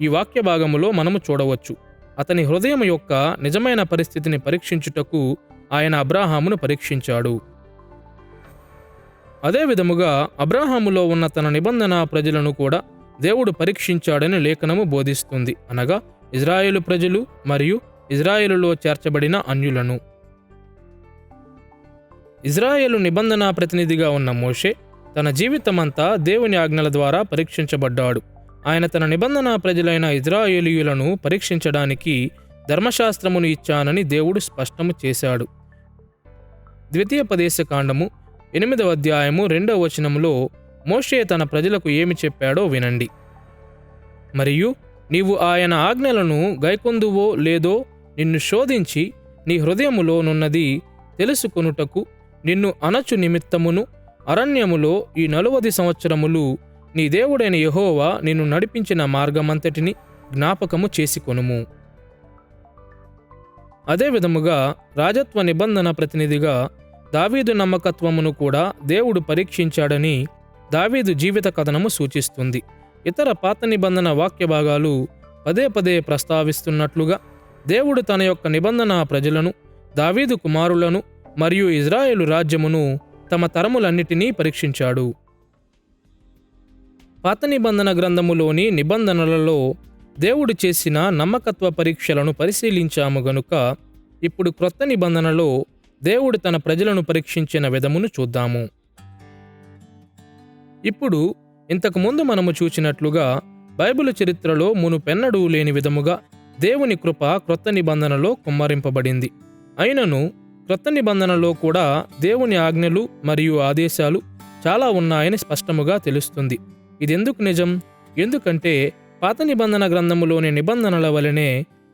ఈ వాక్య భాగములో మనము చూడవచ్చు. అతని హృదయం యొక్క నిజమైన పరిస్థితిని పరీక్షించుటకు ఆయన అబ్రాహామును పరీక్షించాడు. అదే విధముగా అబ్రాహాములో ఉన్న తన నిబంధన ప్రజలను కూడా దేవుడు పరీక్షించాడని లేఖనము బోధిస్తుంది. అనగా ఇజ్రాయేలు ప్రజలు మరియు ఇజ్రాయేలులో చేర్చబడిన అన్యులను. ఇజ్రాయేలు నిబంధన ప్రతినిధిగా ఉన్న మోషే తన జీవితమంతా దేవుని ఆజ్ఞల ద్వారా పరీక్షించబడ్డాడు. ఆయన తన నిబంధన ప్రజలైన ఇజ్రాయేలీయులను పరీక్షించడానికి ధర్మశాస్త్రమును ఇచ్చానని దేవుడు స్పష్టము చేశాడు. ద్వితీయోపదేశకాండము 8వ అధ్యాయము 2వ వచనములో మోషే తన ప్రజలకు ఏమి చెప్పాడో వినండి. మరియు నీవు ఆయన ఆజ్ఞలను గైకొందువో లేదో నిన్ను శోధించి నీ హృదయములో నున్నది తెలుసుకొనుటకు నిన్ను అనచు నిమిత్తమును అరణ్యములో ఈ 40 సంవత్సరములు నీ దేవుడైన యెహోవా నిన్ను నడిపించిన మార్గమంతటిని జ్ఞాపకము చేసుకొనుము. అదే విధముగా రాజత్వ నిబంధన ప్రతినిధిగా దావీదు నమ్మకత్వమును కూడా దేవుడు పరీక్షించాడని దావీదు జీవిత కథనము సూచిస్తుంది. ఇతర పాత నిబంధన వాక్య భాగాలు పదే పదే ప్రస్తావిస్తున్నట్లుగా దేవుడు తన యొక్క నిబంధన ప్రజలను, దావీదు కుమారులను మరియు ఇజ్రాయేలు రాజ్యమును తమ తరములన్నిటినీ పరీక్షించాడు. పాత నిబంధన గ్రంథములోని నిబంధనలలో దేవుడు చేసిన నమ్మకత్వ పరీక్షలను పరిశీలించాము గనుక ఇప్పుడు క్రొత్త నిబంధనలో దేవుడు తన ప్రజలను పరీక్షించిన విధమును చూద్దాము. ఇప్పుడు ఇంతకుముందు మనము చూచినట్లుగా బైబిలు చరిత్రలో మునుపెన్నడూ లేని విధముగా దేవుని కృప క్రొత్త నిబంధనలో కుమ్మరింపబడింది. అయినను క్రొత్త నిబంధనలో కూడా దేవుని ఆజ్ఞలు మరియు ఆదేశాలు చాలా ఉన్నాయని స్పష్టముగా తెలుస్తుంది. ఇదెందుకు నిజం? ఎందుకంటే పాత నిబంధన గ్రంథములోని నిబంధనల వలనే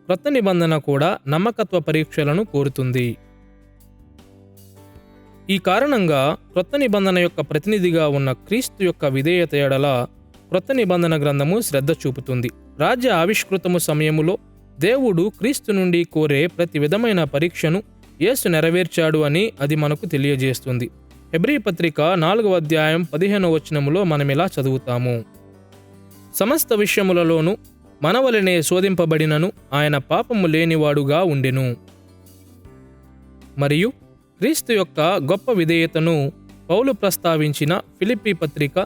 క్రొత్త నిబంధన కూడా నమ్మకత్వ పరీక్షలను కోరుతుంది. ఈ కారణంగా క్రొత్త నిబంధన యొక్క ప్రతినిధిగా ఉన్న క్రీస్తు యొక్క విధేయత ఎడల క్రొత్త నిబంధన గ్రంథము శ్రద్ధ చూపుతుంది. రాజ్య ఆవిష్కృతము సమయములో దేవుడు క్రీస్తు నుండి కోరే ప్రతి విధమైన పరీక్షను యేసు నెరవేర్చాడు అని అది మనకు తెలియజేస్తుంది. హెబ్రీ పత్రిక 4వ అధ్యాయం 15వ వచనములో మనమిలా చదువుతాము: సమస్త విషయములలోనూ మనవలనే శోధింపబడినను ఆయన పాపము లేనివాడుగా ఉండెను. మరియు క్రీస్తు యొక్క గొప్ప విధేయతను పౌలు ప్రస్తావించిన ఫిలిప్పీ పత్రిక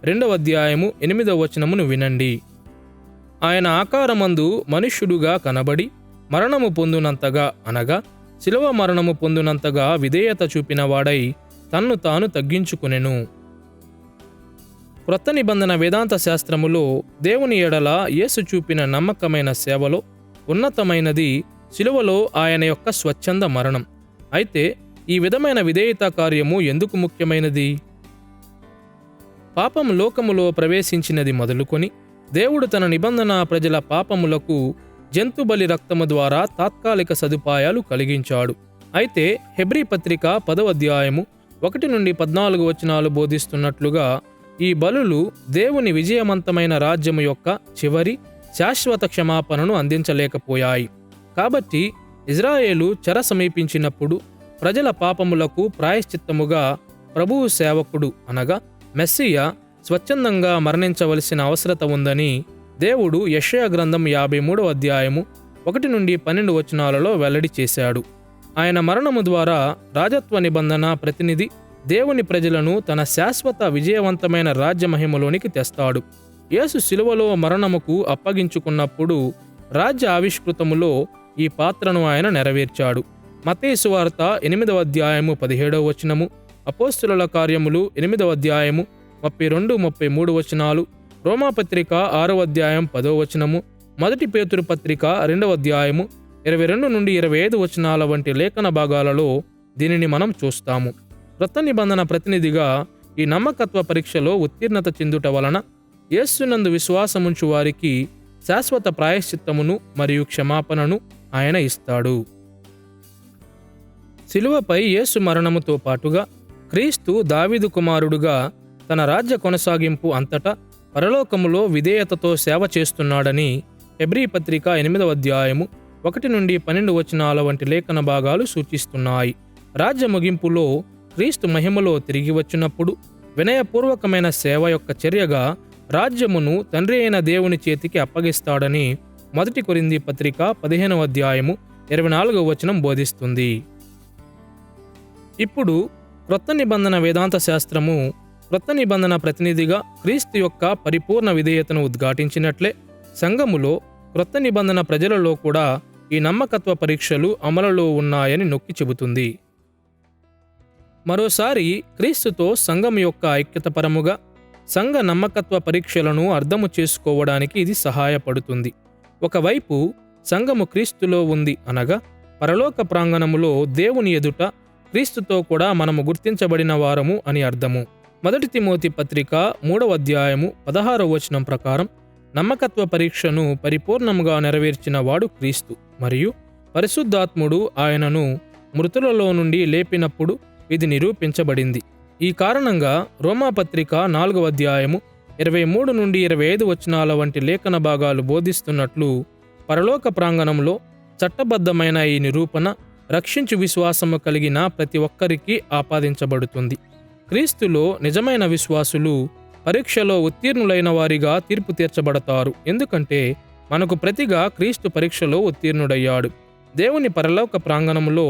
2వ అధ్యాయము 8వ వచనమును వినండి. ఆయన ఆకారమందు మనుష్యుడుగా కనబడి మరణము పొందునంతగా, అనగా శిలువ మరణము పొందునంతగా విధేయత చూపిన వాడై తన్ను తాను తగ్గించుకునెను. క్రొత్త నిబంధన వేదాంత శాస్త్రములో దేవుని ఎడల యేసు చూపిన నమ్మకమైన సేవలో ఉన్నతమైనది శిలువలో ఆయన యొక్క స్వచ్ఛంద మరణం. అయితే ఈ విధమైన విధేయత కార్యము ఎందుకు ముఖ్యమైనది? పాపం లోకములో ప్రవేశించినది మొదలుకొని దేవుడు తన నిబంధన ప్రజల పాపములకు జంతుబలి రక్తము ద్వారా తాత్కాలిక సదుపాయాలు కలిగించాడు. అయితే హెబ్రీ పత్రిక 10వ అధ్యాయము 1-14 వచనాలు బోధిస్తున్నట్లుగా ఈ బలులు దేవుని విజయవంతమైన రాజ్యము యొక్క చివరి శాశ్వత క్షమాపణను అందించలేకపోయాయి. కాబట్టి ఇజ్రాయేలు చెర సమీపించినప్పుడు ప్రజల పాపములకు ప్రాయశ్చిత్తముగా ప్రభువు సేవకుడు అనగా మెస్సియా స్వచ్ఛందంగా మరణించవలసిన అవసరత ఉందని దేవుడు యెషయా గ్రంథం 53వ అధ్యాయము 1-12 వచనాలలో వెల్లడి చేశాడు. ఆయన మరణము ద్వారా రాజత్వ నిబంధన ప్రతినిధి దేవుని ప్రజలను తన శాశ్వత విజయవంతమైన రాజ్య మహిమలోనికి తెస్తాడు. యేసు శిలువలో మరణముకు అప్పగించుకున్నప్పుడు రాజ్య ఆవిష్కృతములో ఈ పాత్రను ఆయన నెరవేర్చాడు. మత్తయి సువార్త 8వ అధ్యాయము 17వ వచనము, అపోస్తుల కార్యములు 8వ అధ్యాయము 32-33 వచనాలు, రోమాపత్రిక 6వ అధ్యాయం 10వ వచనము, మొదటి పేతురు పత్రిక 2వ అధ్యాయము 22 నుండి 25 వచనాల వంటి లేఖన భాగాలలో దీనిని మనం చూస్తాము. క్రొత్త నిబంధన ప్రతినిధిగా ఈ నమ్మకత్వ పరీక్షలో ఉత్తీర్ణత చెందుట వలన యేసునందు విశ్వాసముంచు వారికి శాశ్వత ప్రాయశ్చిత్తమును మరియు క్షమాపణను ఆయన ఇస్తాడు. శిలువపై యేసు మరణముతో పాటుగా క్రీస్తు దావీదు కుమారుడుగా తన రాజ్య కొనసాగింపు అంతటా పరలోకములో విధేయతతో సేవ చేస్తున్నాడని హెబ్రీ పత్రిక 8వ అధ్యాయము 1 నుండి 12 వచనాల వంటి లేఖన భాగాలు సూచిస్తున్నాయి. రాజ్య ముగింపులో క్రీస్తు మహిమలో తిరిగి వచ్చినప్పుడు వినయపూర్వకమైన సేవ యొక్క చర్యగా రాజ్యమును తండ్రి అయిన దేవుని చేతికి అప్పగిస్తాడని 1 కొరింథీ పత్రిక 15వ అధ్యాయము 24వ వచనం బోధిస్తుంది. ఇప్పుడు క్రొత్త నిబంధన వేదాంత శాస్త్రము క్రొత్త నిబంధన ప్రతినిధిగా క్రీస్తు యొక్క పరిపూర్ణ విధేయతను ఉద్ఘాటించినట్లే సంఘములో క్రొత్త నిబంధన ప్రజలలో కూడా ఈ నమ్మకత్వ పరీక్షలు అమలులో ఉన్నాయని నొక్కి చెబుతుంది. మరోసారి క్రీస్తుతో సంఘం యొక్క ఐక్యత పరముగా సంఘ నమ్మకత్వ పరీక్షలను అర్థము చేసుకోవడానికి ఇది సహాయపడుతుంది. ఒకవైపు సంఘము క్రీస్తులో ఉంది అనగా పరలోక ప్రాంగణములో దేవుని ఎదుట క్రీస్తుతో కూడా మనము గుర్తించబడిన వారము అని అర్థము. 1 తిమోతి పత్రిక 3వ అధ్యాయము 16వ వచనం ప్రకారం నమ్మకత్వ పరీక్షను పరిపూర్ణముగా నెరవేర్చిన వాడు క్రీస్తు మరియు పరిశుద్ధాత్ముడు ఆయనను మృతులలో నుండి లేపినప్పుడు ఇది నిరూపించబడింది. ఈ కారణంగా రోమాపత్రిక 4వ అధ్యాయము 23 నుండి 25 వచనాల వంటి లేఖన భాగాలు బోధిస్తున్నట్లు పరలోక ప్రాంగణంలో చట్టబద్ధమైన ఈ నిరూపణ రక్షించు విశ్వాసము కలిగిన ప్రతి ఒక్కరికి ఆపాదించబడుతుంది. క్రీస్తులో నిజమైన విశ్వాసులు పరీక్షలో ఉత్తీర్ణులైన వారిగా తీర్పు తీర్చబడతారు. ఎందుకంటే మనకు ప్రతిగా క్రీస్తు పరీక్షలో ఉత్తీర్ణుడయ్యాడు. దేవుని పరలోక ప్రాంగణములో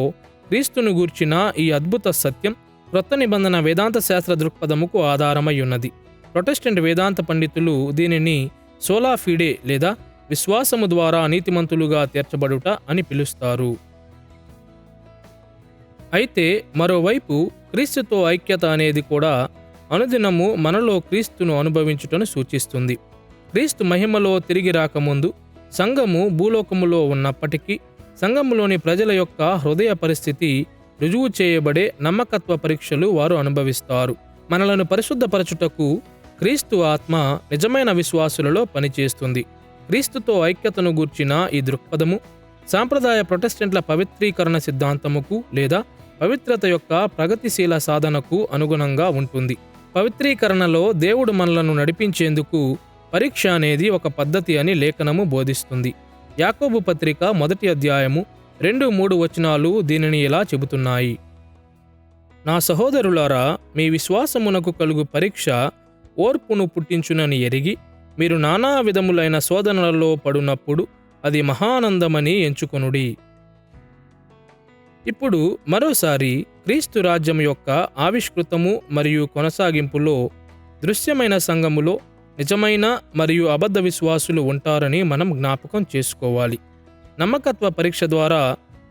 క్రీస్తును గూర్చిన ఈ అద్భుత సత్యం క్రొత్త నిబంధన వేదాంత శాస్త్ర దృక్పథముకు ఆధారమై ఉన్నది. ప్రొటెస్టెంట్ వేదాంత పండితులు దీనిని సోలా ఫిడే లేదా విశ్వాసము ద్వారా నీతిమంతులుగా తీర్చబడుట అని పిలుస్తారు. అయితే మరోవైపు క్రీస్తుతో ఐక్యత అనేది కూడా అనుదినము మనలో క్రీస్తును అనుభవించుటను సూచిస్తుంది. క్రీస్తు మహిమలో తిరిగి రాకముందు సంఘము భూలోకములో ఉన్నప్పటికీ సంఘములోని ప్రజల యొక్క హృదయ పరిస్థితి రుజువు చేయబడే నమ్మకత్వ పరీక్షలు వారు అనుభవిస్తారు. మనలను పరిశుద్ధపరచుటకు క్రీస్తు ఆత్మ నిజమైన విశ్వాసులలో పనిచేస్తుంది. క్రీస్తుతో ఐక్యతను గూర్చిన ఈ దృక్పథము సాంప్రదాయ ప్రొటెస్టెంట్ల పవిత్రీకరణ సిద్ధాంతముకు లేదా పవిత్రత యొక్క ప్రగతిశీల సాధనకు అనుగుణంగా ఉంటుంది. పవిత్రీకరణలో దేవుడు మనలను నడిపించేందుకు పరీక్ష అనేది ఒక పద్ధతి అని లేఖనము బోధిస్తుంది. యాకోబు పత్రిక 1వ అధ్యాయము 2-3 వచనాలు దీనిని ఇలా చెబుతున్నాయి. నా సహోదరులారా, మీ విశ్వాసమునకు కలుగు పరీక్ష ఓర్పును పుట్టించునని ఎరిగి మీరు నానా విధములైన శోధనలలో పడునప్పుడు అది మహానందమని ఎంచుకొనుడి. ఇప్పుడు మరోసారి క్రీస్తు రాజ్యం యొక్క ఆవిష్కృతము మరియు కొనసాగింపులో దృశ్యమైన సంఘములో నిజమైన మరియు అబద్ధ విశ్వాసులు ఉంటారని మనం జ్ఞాపకం చేసుకోవాలి. నమ్మకత్వ పరీక్ష ద్వారా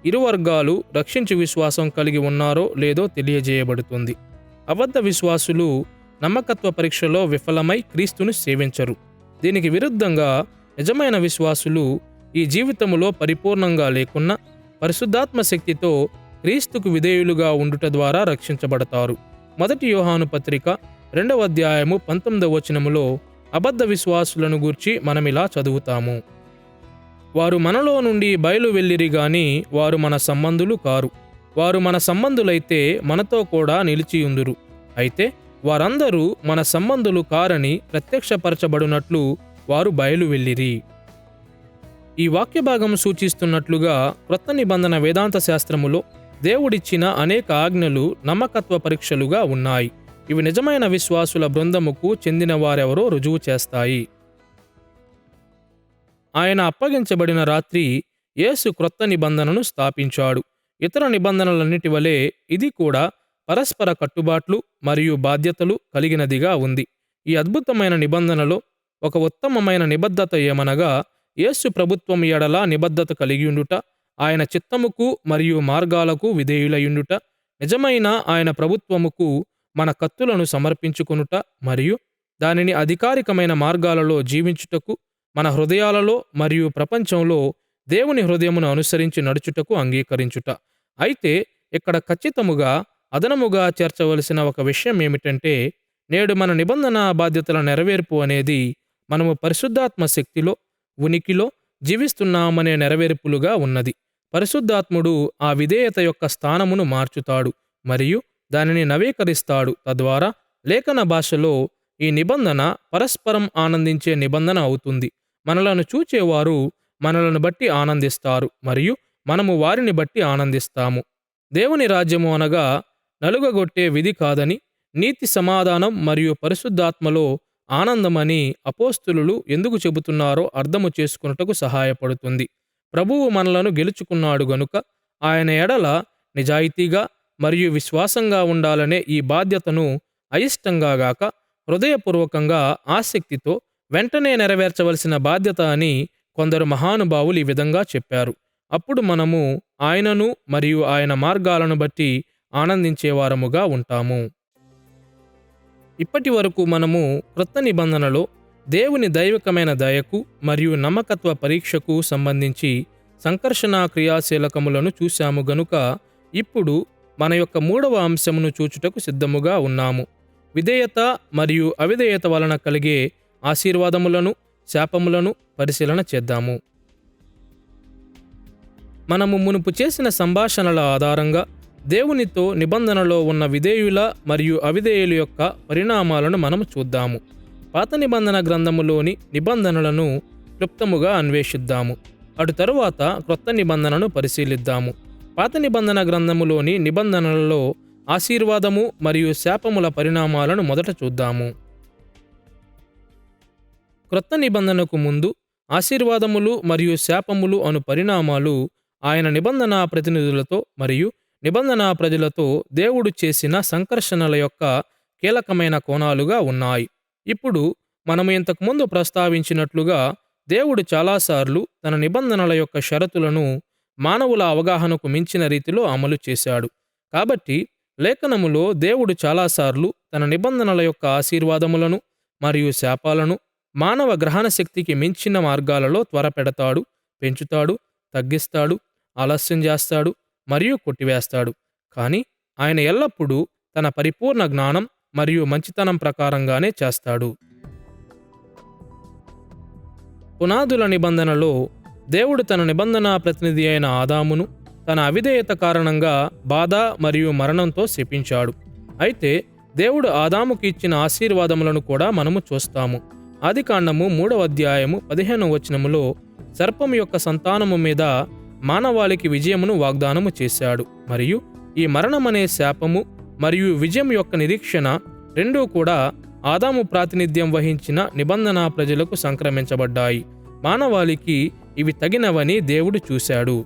ఇరు వర్గాలు రక్షించు విశ్వాసం కలిగి ఉన్నారో లేదో తెలియజేయబడుతుంది. అబద్ధ విశ్వాసులు నమ్మకత్వ పరీక్షలో విఫలమై క్రీస్తును సేవించరు. దీనికి విరుద్ధంగా నిజమైన విశ్వాసులు ఈ జీవితములో పరిపూర్ణంగా లేకున్నా పరిశుద్ధాత్మ శక్తితో క్రీస్తుకు విధేయులుగా ఉండుట ద్వారా రక్షించబడతారు. 1 యోహాను పత్రిక 2వ అధ్యాయము 19వ వచనములో అబద్ధ విశ్వాసులను గూర్చి మనమిలా చదువుతాము. వారు మనలో నుండి బయలు వెళ్ళిరి గాని వారు మన సంబంధులు కారు. వారు మన సంబంధులైతే మనతో కూడా నిలిచియుందురు. అయితే వారందరూ మన సంబంధులు కారని ప్రత్యక్షపరచబడినట్లు వారు బయలు వెళ్ళిరి. ఈ వాక్య భాగం సూచిస్తున్నట్లుగా క్రొత్త నిబంధన వేదాంత శాస్త్రములో దేవుడిచ్చిన అనేక ఆజ్ఞలు నమ్మకత్వ పరీక్షలుగా ఉన్నాయి. ఇవి నిజమైన విశ్వాసుల బృందముకు చెందిన వారెవరో రుజువు చేస్తాయి. ఆయన అప్పగించబడిన రాత్రి యేసు క్రొత్త నిబంధనను స్థాపించాడు. ఇతర నిబంధనలన్నిటి వలె ఇది కూడా పరస్పర కట్టుబాట్లు మరియు బాధ్యతలు కలిగినదిగా ఉంది. ఈ అద్భుతమైన నిబంధనలో ఒక ఉత్తమమైన నిబద్ధత ఏమనగా యేసు ప్రభుత్వం ఎడల నిబద్ధత కలిగియుండుట, ఆయన చిత్తముకు మరియు మార్గాలకు విధేయులయుండుట, నిజమైన ఆయన ప్రభుత్వముకు మన కత్తులను సమర్పించుకొనుట మరియు దానిని అధికారికమైన మార్గాలలో జీవించుటకు, మన హృదయాలలో మరియు ప్రపంచంలో దేవుని హృదయమును అనుసరించి నడుచుటకు అంగీకరించుట. అయితే ఇక్కడ ఖచ్చితముగా అదనముగా చేర్చవలసిన ఒక విషయం ఏమిటంటే, నేడు మన నిబంధన బాధ్యతల నెరవేర్పు అనేది మనము పరిశుద్ధాత్మ శక్తిలో, ఉనికిలో జీవిస్తున్నామనే నెరవేర్పులుగా ఉన్నది. పరిశుద్ధాత్ముడు ఆ విధేయత యొక్క స్థానమును మార్చుతాడు మరియు దానిని నవీకరిస్తాడు. తద్వారా లేఖన భాషలో ఈ నిబంధన పరస్పరం ఆనందించే నిబంధన అవుతుంది. మనలను చూచేవారు మనలను బట్టి ఆనందిస్తారు మరియు మనము వారిని బట్టి ఆనందిస్తాము. దేవుని రాజ్యము అనగా నలుగగొట్టే విధి కాదని, నీతి, సమాధానం మరియు పరిశుద్ధాత్మలో ఆనందమని అపోస్తులులు ఎందుకు చెబుతున్నారో అర్థము చేసుకొనుటకు సహాయపడుతుంది. ప్రభువు మనలను గెలుచుకున్నాడు గనుక ఆయన ఎడల నిజాయితీగా మరియు విశ్వాసంగా ఉండాలనే ఈ బాధ్యతను అయిష్టంగా గాక హృదయపూర్వకంగా ఆసక్తితో వెంటనే నెరవేర్చవలసిన బాధ్యత అని కొందరు మహానుభావులు ఈ విధంగా చెప్పారు. అప్పుడు మనము ఆయనను మరియు ఆయన మార్గాలను బట్టి ఆనందించేవారముగా ఉంటాము. ఇప్పటి వరకు మనము క్రొత్త నిబంధనలో దేవుని దైవికమైన దయకు మరియు నమ్మకత్వ పరీక్షకు సంబంధించి సంకర్షణ క్రియాశీలకములను చూశాము గనుక ఇప్పుడు మన యొక్క మూడవ అంశమును చూచుటకు సిద్ధముగా ఉన్నాము. విధేయత మరియు అవిధేయత వలన కలిగే ఆశీర్వాదములను, శాపములను పరిశీలన చేద్దాము. మనము మునుపు చేసిన సంభాషణల ఆధారంగా దేవునితో నిబంధనలో ఉన్న విధేయుల మరియు అవిధేయుల యొక్క పరిణామాలను మనము చూద్దాము. పాత నిబంధన గ్రంథములోని నిబంధనలను క్లుప్తముగా అన్వేషిద్దాము. అటు తరువాత క్రొత్త నిబంధనను పరిశీలిద్దాము. పాత నిబంధన గ్రంథములోని నిబంధనలలో ఆశీర్వాదము మరియు శాపముల పరిణామాలను మొదట చూద్దాము. క్రొత్త నిబంధనకు ముందు ఆశీర్వాదములు మరియు శాపములు అను పరిణామాలు ఆయన నిబంధన ప్రతినిధులతో మరియు నిబంధన ప్రజలతో దేవుడు చేసిన సంకర్షణల యొక్క కీలకమైన కోణాలుగా ఉన్నాయి. ఇప్పుడు మనము ఇంతకుముందు ప్రస్తావించినట్లుగా దేవుడు చాలాసార్లు తన నిబంధనల యొక్క షరతులను మానవుల అవగాహనకు మించిన రీతిలో అమలు చేశాడు. కాబట్టి లేఖనములో దేవుడు చాలాసార్లు తన నిబంధనల యొక్క ఆశీర్వాదములను మరియు శాపాలను మానవ గ్రహణ శక్తికి మించిన మార్గాలలో త్వరపెడతాడు, పెంచుతాడు, తగ్గిస్తాడు, ఆలస్యం చేస్తాడు మరియు కొట్టివేస్తాడు. కానీ ఆయన ఎల్లప్పుడూ తన పరిపూర్ణ జ్ఞానం మరియు మంచితనం ప్రకారంగానే చేస్తాడు. పునాదుల నిబంధనలో దేవుడు తన నిబంధన ప్రతినిధి అయిన ఆదామును తన అవిధేయత కారణంగా బాధ మరియు మరణంతో శపించాడు. అయితే దేవుడు ఆదాముకి ఇచ్చిన ఆశీర్వాదములను కూడా మనము చూస్తాము. ఆదికాండము 3వ అధ్యాయము 15వ వచనములో సర్పం యొక్క సంతానము మీద మానవాళికి విజయమును వాగ్దానము చేశాడు. మరియు ఈ మరణమనే శాపము మరియు విజయం యొక్క నిరీక్షణ రెండూ కూడా ఆదాము ప్రాతినిధ్యం వహించిన నిబంధన ప్రజలకు సంక్రమించబడ్డాయి. మానవాళికి ఇవి తగినవని దేవుడు చూశాడు.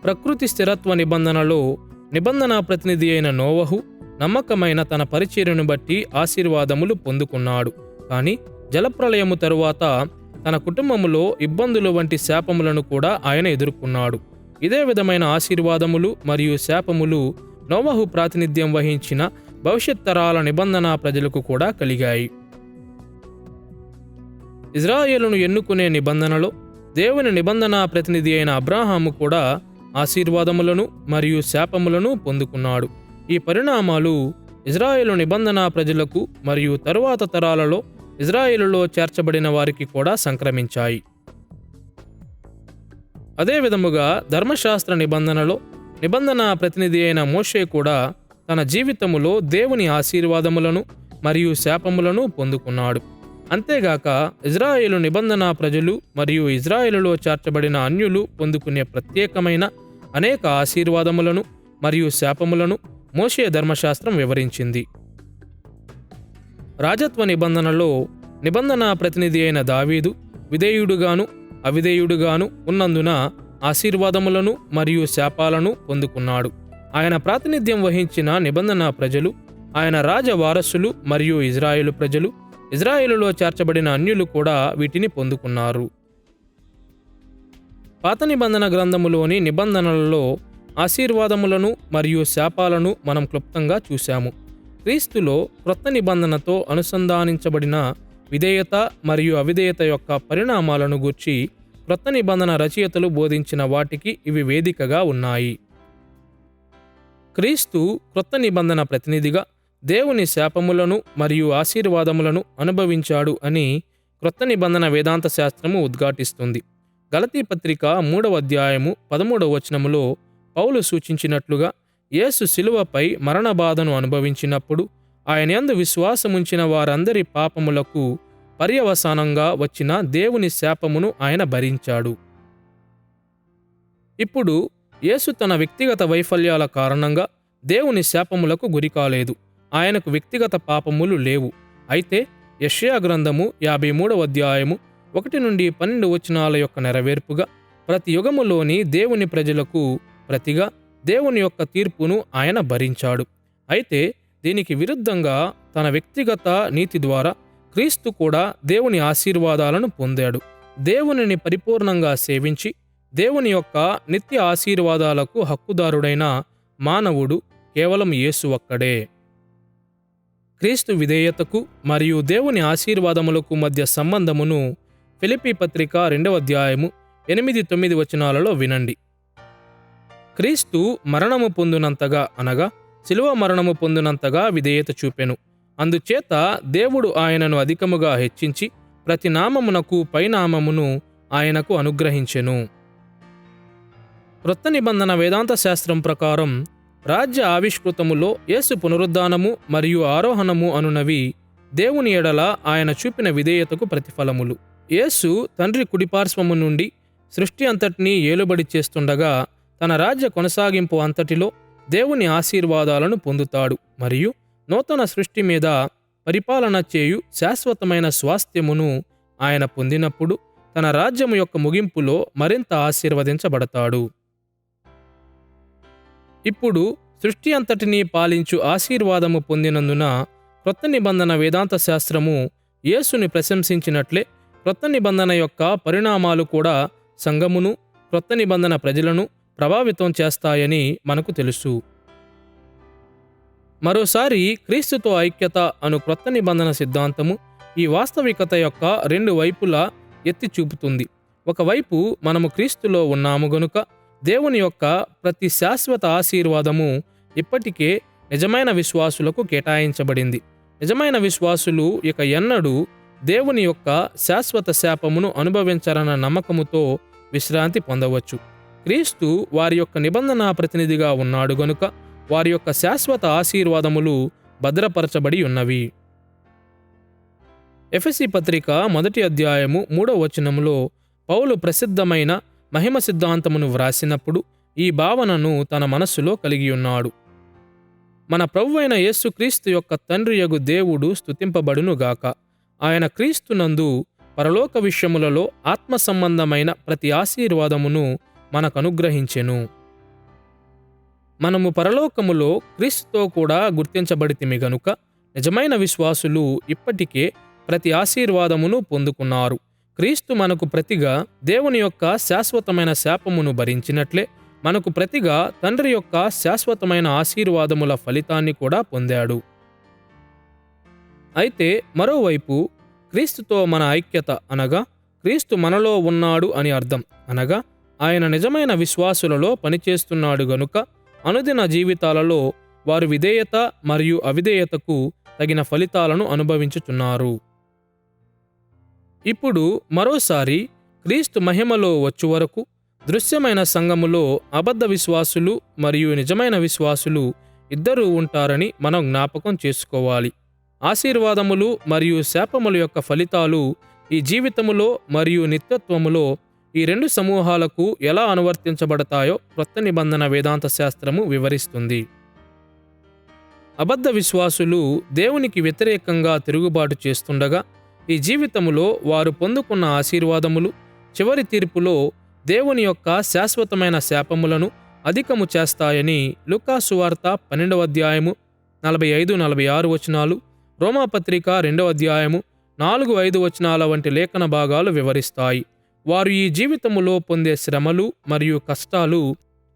ప్రకృతి స్థిరత్వ నిబంధనలో నిబంధన ప్రతినిధి అయిన నోవహు నమ్మకమైన తన పరిచర్యను బట్టి ఆశీర్వాదములు పొందుకున్నాడు. కానీ జలప్రళయము తరువాత తన కుటుంబములో ఇబ్బందులు వంటి శాపములను కూడా ఆయన ఎదుర్కొన్నాడు. ఇదే విధమైన ఆశీర్వాదములు మరియు శాపములు నోవహు ప్రాతినిధ్యం వహించిన భవిష్యత్ తరాల నిబంధన ప్రజలకు కూడా కలిగాయి. ఇజ్రాయేలును ఎన్నుకునే నిబంధనలో దేవుని నిబంధన ప్రతినిధి అయిన అబ్రాహాము కూడా ఆశీర్వాదములను మరియు శాపములను పొందుకున్నాడు. ఈ పరిణామాలు ఇజ్రాయేలు నిబంధన ప్రజలకు మరియు తరువాత తరాలలో ఇజ్రాయేలులో చేర్చబడిన వారికి కూడా సంక్రమించాయి. అదే విధముగా ధర్మశాస్త్ర నిబంధనలో నిబంధన ప్రతినిధి అయిన మోషే కూడా తన జీవితములో దేవుని ఆశీర్వాదములను మరియు శాపములను పొందుకున్నాడు. అంతేగాక ఇజ్రాయేలు నిబంధన ప్రజలు మరియు ఇజ్రాయేలులో చేర్చబడిన అన్యులు పొందుకునే ప్రత్యేకమైన అనేక ఆశీర్వాదములను మరియు శాపములను మోషే ధర్మశాస్త్రం వివరించింది. రాజత్వ నిబంధనలో నిబంధన ప్రతినిధి అయిన దావీదు విధేయుడుగాను అవిధేయుడుగాను ఉన్నందున ఆశీర్వాదములను మరియు శాపాలను పొందుకున్నాడు. ఆయన ప్రాతినిధ్యం వహించిన నిబంధన ప్రజలు, ఆయన రాజ వారసులు మరియు ఇజ్రాయేలు ప్రజలు, ఇజ్రాయేలులో చేర్చబడిన అన్యులు కూడా వీటిని పొందుకున్నారు. పాత నిబంధన గ్రంథములోని నిబంధనలలో ఆశీర్వాదములను మరియు శాపాలను మనం క్లుప్తంగా చూశాము. క్రీస్తులో క్రొత్త నిబంధనతో అనుసంధానించబడిన విధేయత మరియు అవిధేయత యొక్క పరిణామాలను గూర్చి క్రొత్త నిబంధన రచయితలు బోధించిన వాటికి ఇవి వేదికగా ఉన్నాయి. క్రీస్తు క్రొత్త నిబంధన ప్రతినిధిగా దేవుని శాపములను మరియు ఆశీర్వాదములను అనుభవించాడు అని క్రొత్త నిబంధన వేదాంత శాస్త్రము ఉద్ఘాటిస్తుంది. గలతీ పత్రిక 3వ అధ్యాయము 13వ వచనములో పౌలు సూచించినట్లుగా యేసు శిలువపై మరణబాధను అనుభవించినప్పుడు ఆయన యందు విశ్వాసముంచిన వారందరి పాపములకు పర్యవసానంగా వచ్చిన దేవుని శాపమును ఆయన భరించాడు. ఇప్పుడు యేసు తన వ్యక్తిగత వైఫల్యాల కారణంగా దేవుని శాపములకు గురికాలేదు. ఆయనకు వ్యక్తిగత పాపములు లేవు. అయితే యెషయా గ్రంథము 53వ అధ్యాయము 1-12 వచనాల యొక్క నెరవేర్పుగా ప్రతి యుగములోని దేవుని ప్రజలకు ప్రతిగా దేవుని యొక్క తీర్పును ఆయన భరించాడు. అయితే దీనికి విరుద్ధంగా తన వ్యక్తిగత నీతి ద్వారా క్రీస్తు కూడా దేవుని ఆశీర్వాదాలను పొందాడు. దేవునిని పరిపూర్ణంగా సేవించి దేవుని యొక్క నిత్య ఆశీర్వాదాలకు హక్కుదారుడైన మానవుడు కేవలం యేసు ఒక్కడే. క్రీస్తు విధేయతకు మరియు దేవుని ఆశీర్వాదములకు మధ్య సంబంధమును ఫిలిప్పీ పత్రిక 2వ అధ్యాయము 8-9 వచనాలలో వినండి. క్రీస్తు మరణము పొందినంతగా అనగా శిలువ మరణము పొందినంతగా విధేయత చూపెను. అందుచేత దేవుడు ఆయనను అధికముగా హెచ్చించి ప్రతి నామమునకు పైనామమును ఆయనకు అనుగ్రహించెను. క్రొత్త నిబంధన వేదాంత శాస్త్రం ప్రకారం రాజ్య ఆవిష్కృతములో యేసు పునరుద్ధానము మరియు ఆరోహణము అనునవి దేవుని ఎడల ఆయన చూపిన విధేయతకు ప్రతిఫలములు. యేసు తండ్రి కుడిపార్శ్వము నుండి సృష్టి అంతటినీ ఏలుబడి చేస్తుండగా తన రాజ్య కొనసాగింపు అంతటిలో దేవుని ఆశీర్వాదాలను పొందుతాడు మరియు నూతన సృష్టి మీద పరిపాలన చేయు శాశ్వతమైన స్వాస్థ్యమును ఆయన పొందినప్పుడు తన రాజ్యము యొక్క ముగింపులో మరింత ఆశీర్వదించబడతాడు. ఇప్పుడు సృష్టి అంతటినీ పాలించు ఆశీర్వాదము పొందినందున క్రొత్త నిబంధన వేదాంత శాస్త్రము యేసుని ప్రశంసించినట్లే క్రొత్త నిబంధన యొక్క పరిణామాలు కూడా సంఘమును క్రొత్త నిబంధన ప్రజలను ప్రభావితం చేస్తాయని మనకు తెలుసు. మరోసారి క్రీస్తుతో ఐక్యత అను క్రొత్త నిబంధన సిద్ధాంతము ఈ వాస్తవికత యొక్క రెండు వైపులా ఎత్తి చూపుతుంది. ఒకవైపు మనము క్రీస్తులో ఉన్నాము గనుక దేవుని యొక్క ప్రతి శాశ్వత ఆశీర్వాదము ఇప్పటికే నిజమైన విశ్వాసులకు కేటాయించబడింది. నిజమైన విశ్వాసులు ఇక ఎన్నడూ దేవుని యొక్క శాశ్వత శాపమును అనుభవించరన్న నమ్మకముతో విశ్రాంతి పొందవచ్చు. క్రీస్తు వారి యొక్క నిబంధన ప్రతినిధిగా ఉన్నాడు గనుక వారి యొక్క శాశ్వత ఆశీర్వాదములు భద్రపరచబడి ఉన్నవి. ఎఫెసీ పత్రిక 1వ అధ్యాయము 3వ వచనములో పౌలు ప్రసిద్ధమైన మహిమ సిద్ధాంతమును వ్రాసినప్పుడు ఈ భావనను తన మనస్సులో కలిగి ఉన్నాడు. మన ప్రభువైన యేసుక్రీస్తు యొక్క తండ్రియగు దేవుడు స్తుతింపబడునుగాక. ఆయన క్రీస్తునందు పరలోక విషయములలో ఆత్మ సంబంధమైన ప్రతి ఆశీర్వాదమును మనకనుగ్రహించెను. మనము పరలోకములో క్రీస్తుతో కూడా గుర్తించబడితిమి గనుక నిజమైన విశ్వాసులు ఇప్పటికే ప్రతి ఆశీర్వాదమును పొందుకున్నారు. క్రీస్తు మనకు ప్రతిగా దేవుని యొక్క శాశ్వతమైన శాపమును భరించినట్లే మనకు ప్రతిగా తండ్రి యొక్క శాశ్వతమైన ఆశీర్వాదముల ఫలితాన్ని కూడా పొందాడు. అయితే మరోవైపు క్రీస్తుతో మన ఐక్యత అనగా క్రీస్తు మనలో ఉన్నాడు అని అర్థం. అనగా ఆయన నిజమైన విశ్వాసులలో పనిచేస్తున్నాడు గనుక అనుదిన జీవితాలలో వారు విధేయత మరియు అవిధేయతకు తగిన ఫలితాలను అనుభవించుచున్నారు. ఇప్పుడు మరోసారి క్రీస్తు మహిమలో వచ్చు వరకు దృశ్యమైన సంఘములో అబద్ధ విశ్వాసులు మరియు నిజమైన విశ్వాసులు ఇద్దరూ ఉంటారని మనం జ్ఞాపకం చేసుకోవాలి. ఆశీర్వాదములు మరియు శాపముల యొక్క ఫలితాలు ఈ జీవితములో మరియు నిత్యత్వములో ఈ రెండు సమూహాలకు ఎలా అనువర్తించబడతాయో క్రొత్త నిబంధన వేదాంత శాస్త్రము వివరిస్తుంది. అబద్ధ విశ్వాసులు దేవునికి వ్యతిరేకంగా తిరుగుబాటు చేస్తుండగా ఈ జీవితములో వారు పొందుకున్న ఆశీర్వాదములు చివరి తీర్పులో దేవుని యొక్క శాశ్వతమైన శాపములను అధికము చేస్తాయని లూకా సువార్త 12వ అధ్యాయము 45-46 వచనాలు, రోమాపత్రిక 2వ అధ్యాయము 4-5 వచనాల వంటి లేఖన భాగాలు వివరిస్తాయి. వారు ఈ జీవితములో పొందే శ్రమలు మరియు కష్టాలు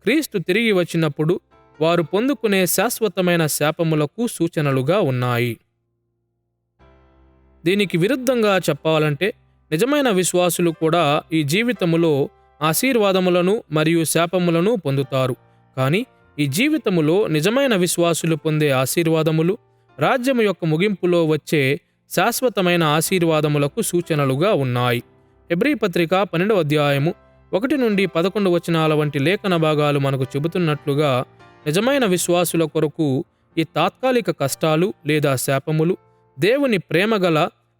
క్రీస్తు తిరిగి వచ్చినప్పుడు వారు పొందుకునే శాశ్వతమైన శాపములకు సూచనలుగా ఉన్నాయి. దీనికి విరుద్ధంగా చెప్పాలంటే నిజమైన విశ్వాసులు కూడా ఈ జీవితములో ఆశీర్వాదములను మరియు శాపములను పొందుతారు. కానీ ఈ జీవితములో నిజమైన విశ్వాసులు పొందే ఆశీర్వాదములు రాజ్యము యొక్క ముగింపులో వచ్చే శాశ్వతమైన ఆశీర్వాదములకు సూచనలుగా ఉన్నాయి. హెబ్రీ పత్రిక 12వ అధ్యాయము 1 నుండి 11 వచనాల వంటి లేఖన భాగాలు మనకు చెబుతున్నట్లుగా నిజమైన విశ్వాసుల కొరకు ఈ తాత్కాలిక కష్టాలు లేదా శాపములు దేవుని ప్రేమగల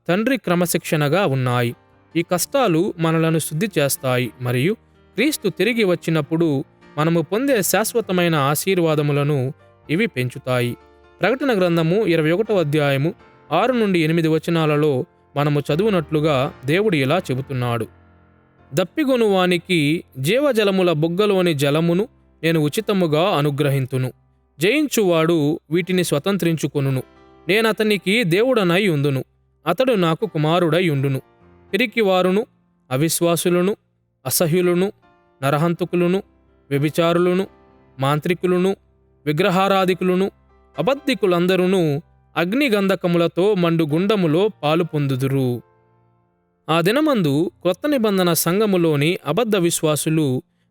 తండ్రి క్రమశిక్షణగా ఉన్నాయి. ఈ కష్టాలు మనలను శుద్ధి చేస్తాయి మరియు క్రీస్తు తిరిగి వచ్చినప్పుడు మనము పొందే శాశ్వతమైన ఆశీర్వాదములను ఇవి పెంచుతాయి. ప్రకటన గ్రంథము 21వ అధ్యాయము 6 నుండి 8 వచనాలలో మనము చదువునట్లుగా దేవుడు ఇలా చెబుతున్నాడు: దప్పిగొను వానికి జీవజలముల బుగ్గలోని జలమును నేను ఉచితముగా అనుగ్రహింతును. జయించువాడు వీటిని స్వతంత్రించుకొనును. నేనతనికి దేవుడనై ఉందును, అతడు నాకు కుమారుడై ఉండును. పిరికివారును, అవిశ్వాసులను, అసహ్యులను, నరహంతకులను, వ్యభిచారులను, మాంత్రికులను, విగ్రహారాధికులను, అబద్ధికులందరూ అగ్నిగంధకములతో మండు గుండములో పాలు పొందుదురు. ఆ దినమందు క్రొత్త నిబంధన సంఘములోని అబద్ధ విశ్వాసులు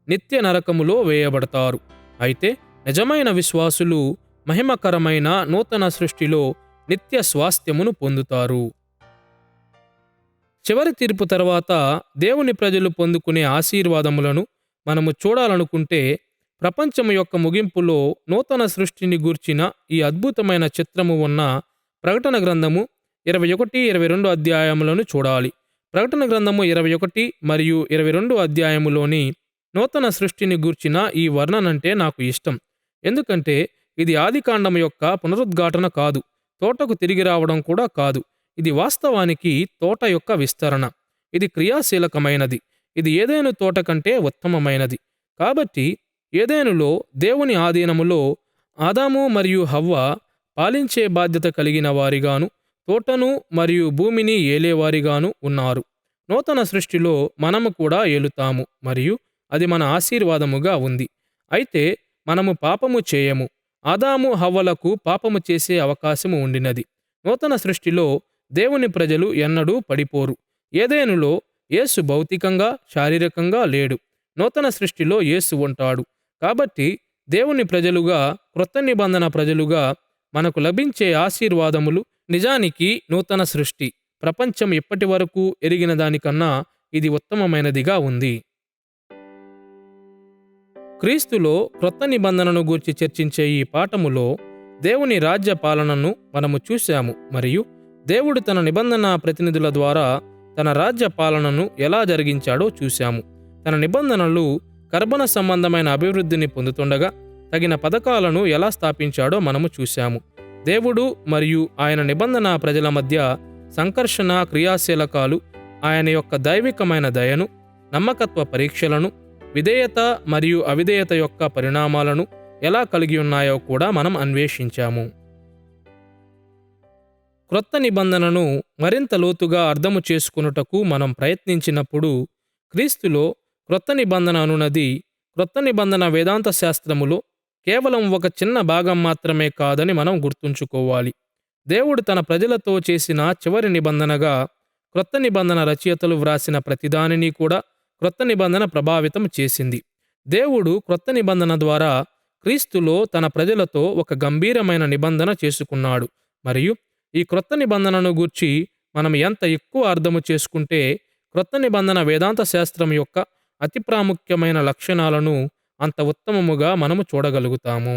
నిత్య నరకములో వేయబడతారు. అయితే నిజమైన విశ్వాసులు మహిమకరమైన నూతన సృష్టిలో నిత్య స్వాస్థ్యమును పొందుతారు. చివరి తీర్పు తర్వాత దేవుని ప్రజలు పొందుకునే ఆశీర్వాదములను మనము చూడాలనుకుంటే ప్రపంచము యొక్క ముగింపులో నూతన సృష్టిని గూర్చిన ఈ అద్భుతమైన చిత్రము ఉన్న ప్రకటన గ్రంథము 21, 22 అధ్యాయములను చూడాలి. ప్రకటన గ్రంథము 21 మరియు 22 అధ్యాయములోని నూతన సృష్టిని గూర్చిన ఈ వర్ణనంటే నాకు ఇష్టం. ఎందుకంటే ఇది ఆదికాండము యొక్క పునరుద్ఘాటన కాదు, తోటకు తిరిగి రావడం కూడా కాదు. ఇది వాస్తవానికి తోట యొక్క విస్తరణ. ఇది క్రియాశీలకమైనది. ఇది ఏదెను తోట కంటే ఉత్తమమైనది. కాబట్టి ఏదెనులో దేవుని ఆధీనములో ఆదాము మరియు హవ్వ పాలించే బాధ్యత కలిగిన వారిగాను, తోటను మరియు భూమిని ఏలేవారిగాను ఉన్నారు. నూతన సృష్టిలో మనము కూడా ఏలుతాము మరియు అది మన ఆశీర్వాదముగా ఉంది. అయితే మనము పాపము చేయము. ఆదాము హవ్వలకు పాపము చేసే అవకాశము ఉండినది. నూతన సృష్టిలో దేవుని ప్రజలు ఎన్నడూ పడిపోరు. ఏదెనులో యేసు భౌతికంగా, శారీరకంగా లేడు. నూతన సృష్టిలో యేసు ఉంటాడు. కాబట్టి దేవుని ప్రజలుగా, క్రొత్త నిబంధన ప్రజలుగా మనకు లభించే ఆశీర్వాదములు నిజానికి నూతన సృష్టి. ప్రపంచం ఇప్పటి వరకు ఎరిగిన దానికన్నా ఇది ఉత్తమమైనదిగా ఉంది. క్రీస్తులో క్రొత్త నిబంధనను గూర్చి చర్చించే ఈ పాఠములో దేవుని రాజ్య పాలనను మనము చూశాము మరియు దేవుడు తన నిబంధన ప్రతినిధుల ద్వారా తన రాజ్య పాలనను ఎలా జరిగించాడో చూశాము. తన నిబంధనలు కర్బన సంబంధమైన అభివృద్ధిని పొందుతుండగా తగిన పథకాలను ఎలా స్థాపించాడో మనము చూశాము. దేవుడు మరియు ఆయన నిబంధన ప్రజల మధ్య సంకర్షణ క్రియాశీలకాలు ఆయన యొక్క దైవికమైన దయను, నమ్మకత్వ పరీక్షలను, విధేయత మరియు అవిధేయత యొక్క పరిణామాలను ఎలా కలిగి ఉన్నాయో కూడా మనం అన్వేషించాము. క్రొత్త నిబంధనను మరింత లోతుగా అర్థము చేసుకొనుటకు మనం ప్రయత్నించినప్పుడు క్రీస్తులో క్రొత్త నిబంధన అనునది క్రొత్త నిబంధన వేదాంత శాస్త్రములో కేవలం ఒక చిన్న భాగం మాత్రమే కాదని మనం గుర్తుంచుకోవాలి. దేవుడు తన ప్రజలతో చేసిన చివరి నిబంధనగా క్రొత్త నిబంధన రచయితలు వ్రాసిన ప్రతిదానిని కూడా క్రొత్త నిబంధన ప్రభావితం చేసింది. దేవుడు క్రొత్త నిబంధన ద్వారా క్రీస్తులో తన ప్రజలతో ఒక గంభీరమైన నిబంధన చేసుకున్నాడు మరియు ఈ క్రొత్త నిబంధనను గూర్చి మనం ఎంత ఎక్కువ అర్థము చేసుకుంటే క్రొత్త నిబంధన వేదాంత శాస్త్రం యొక్క అతి ప్రాముఖ్యమైన లక్షణాలను అంత ఉత్తమముగా మనము చూడగలుగుతాము.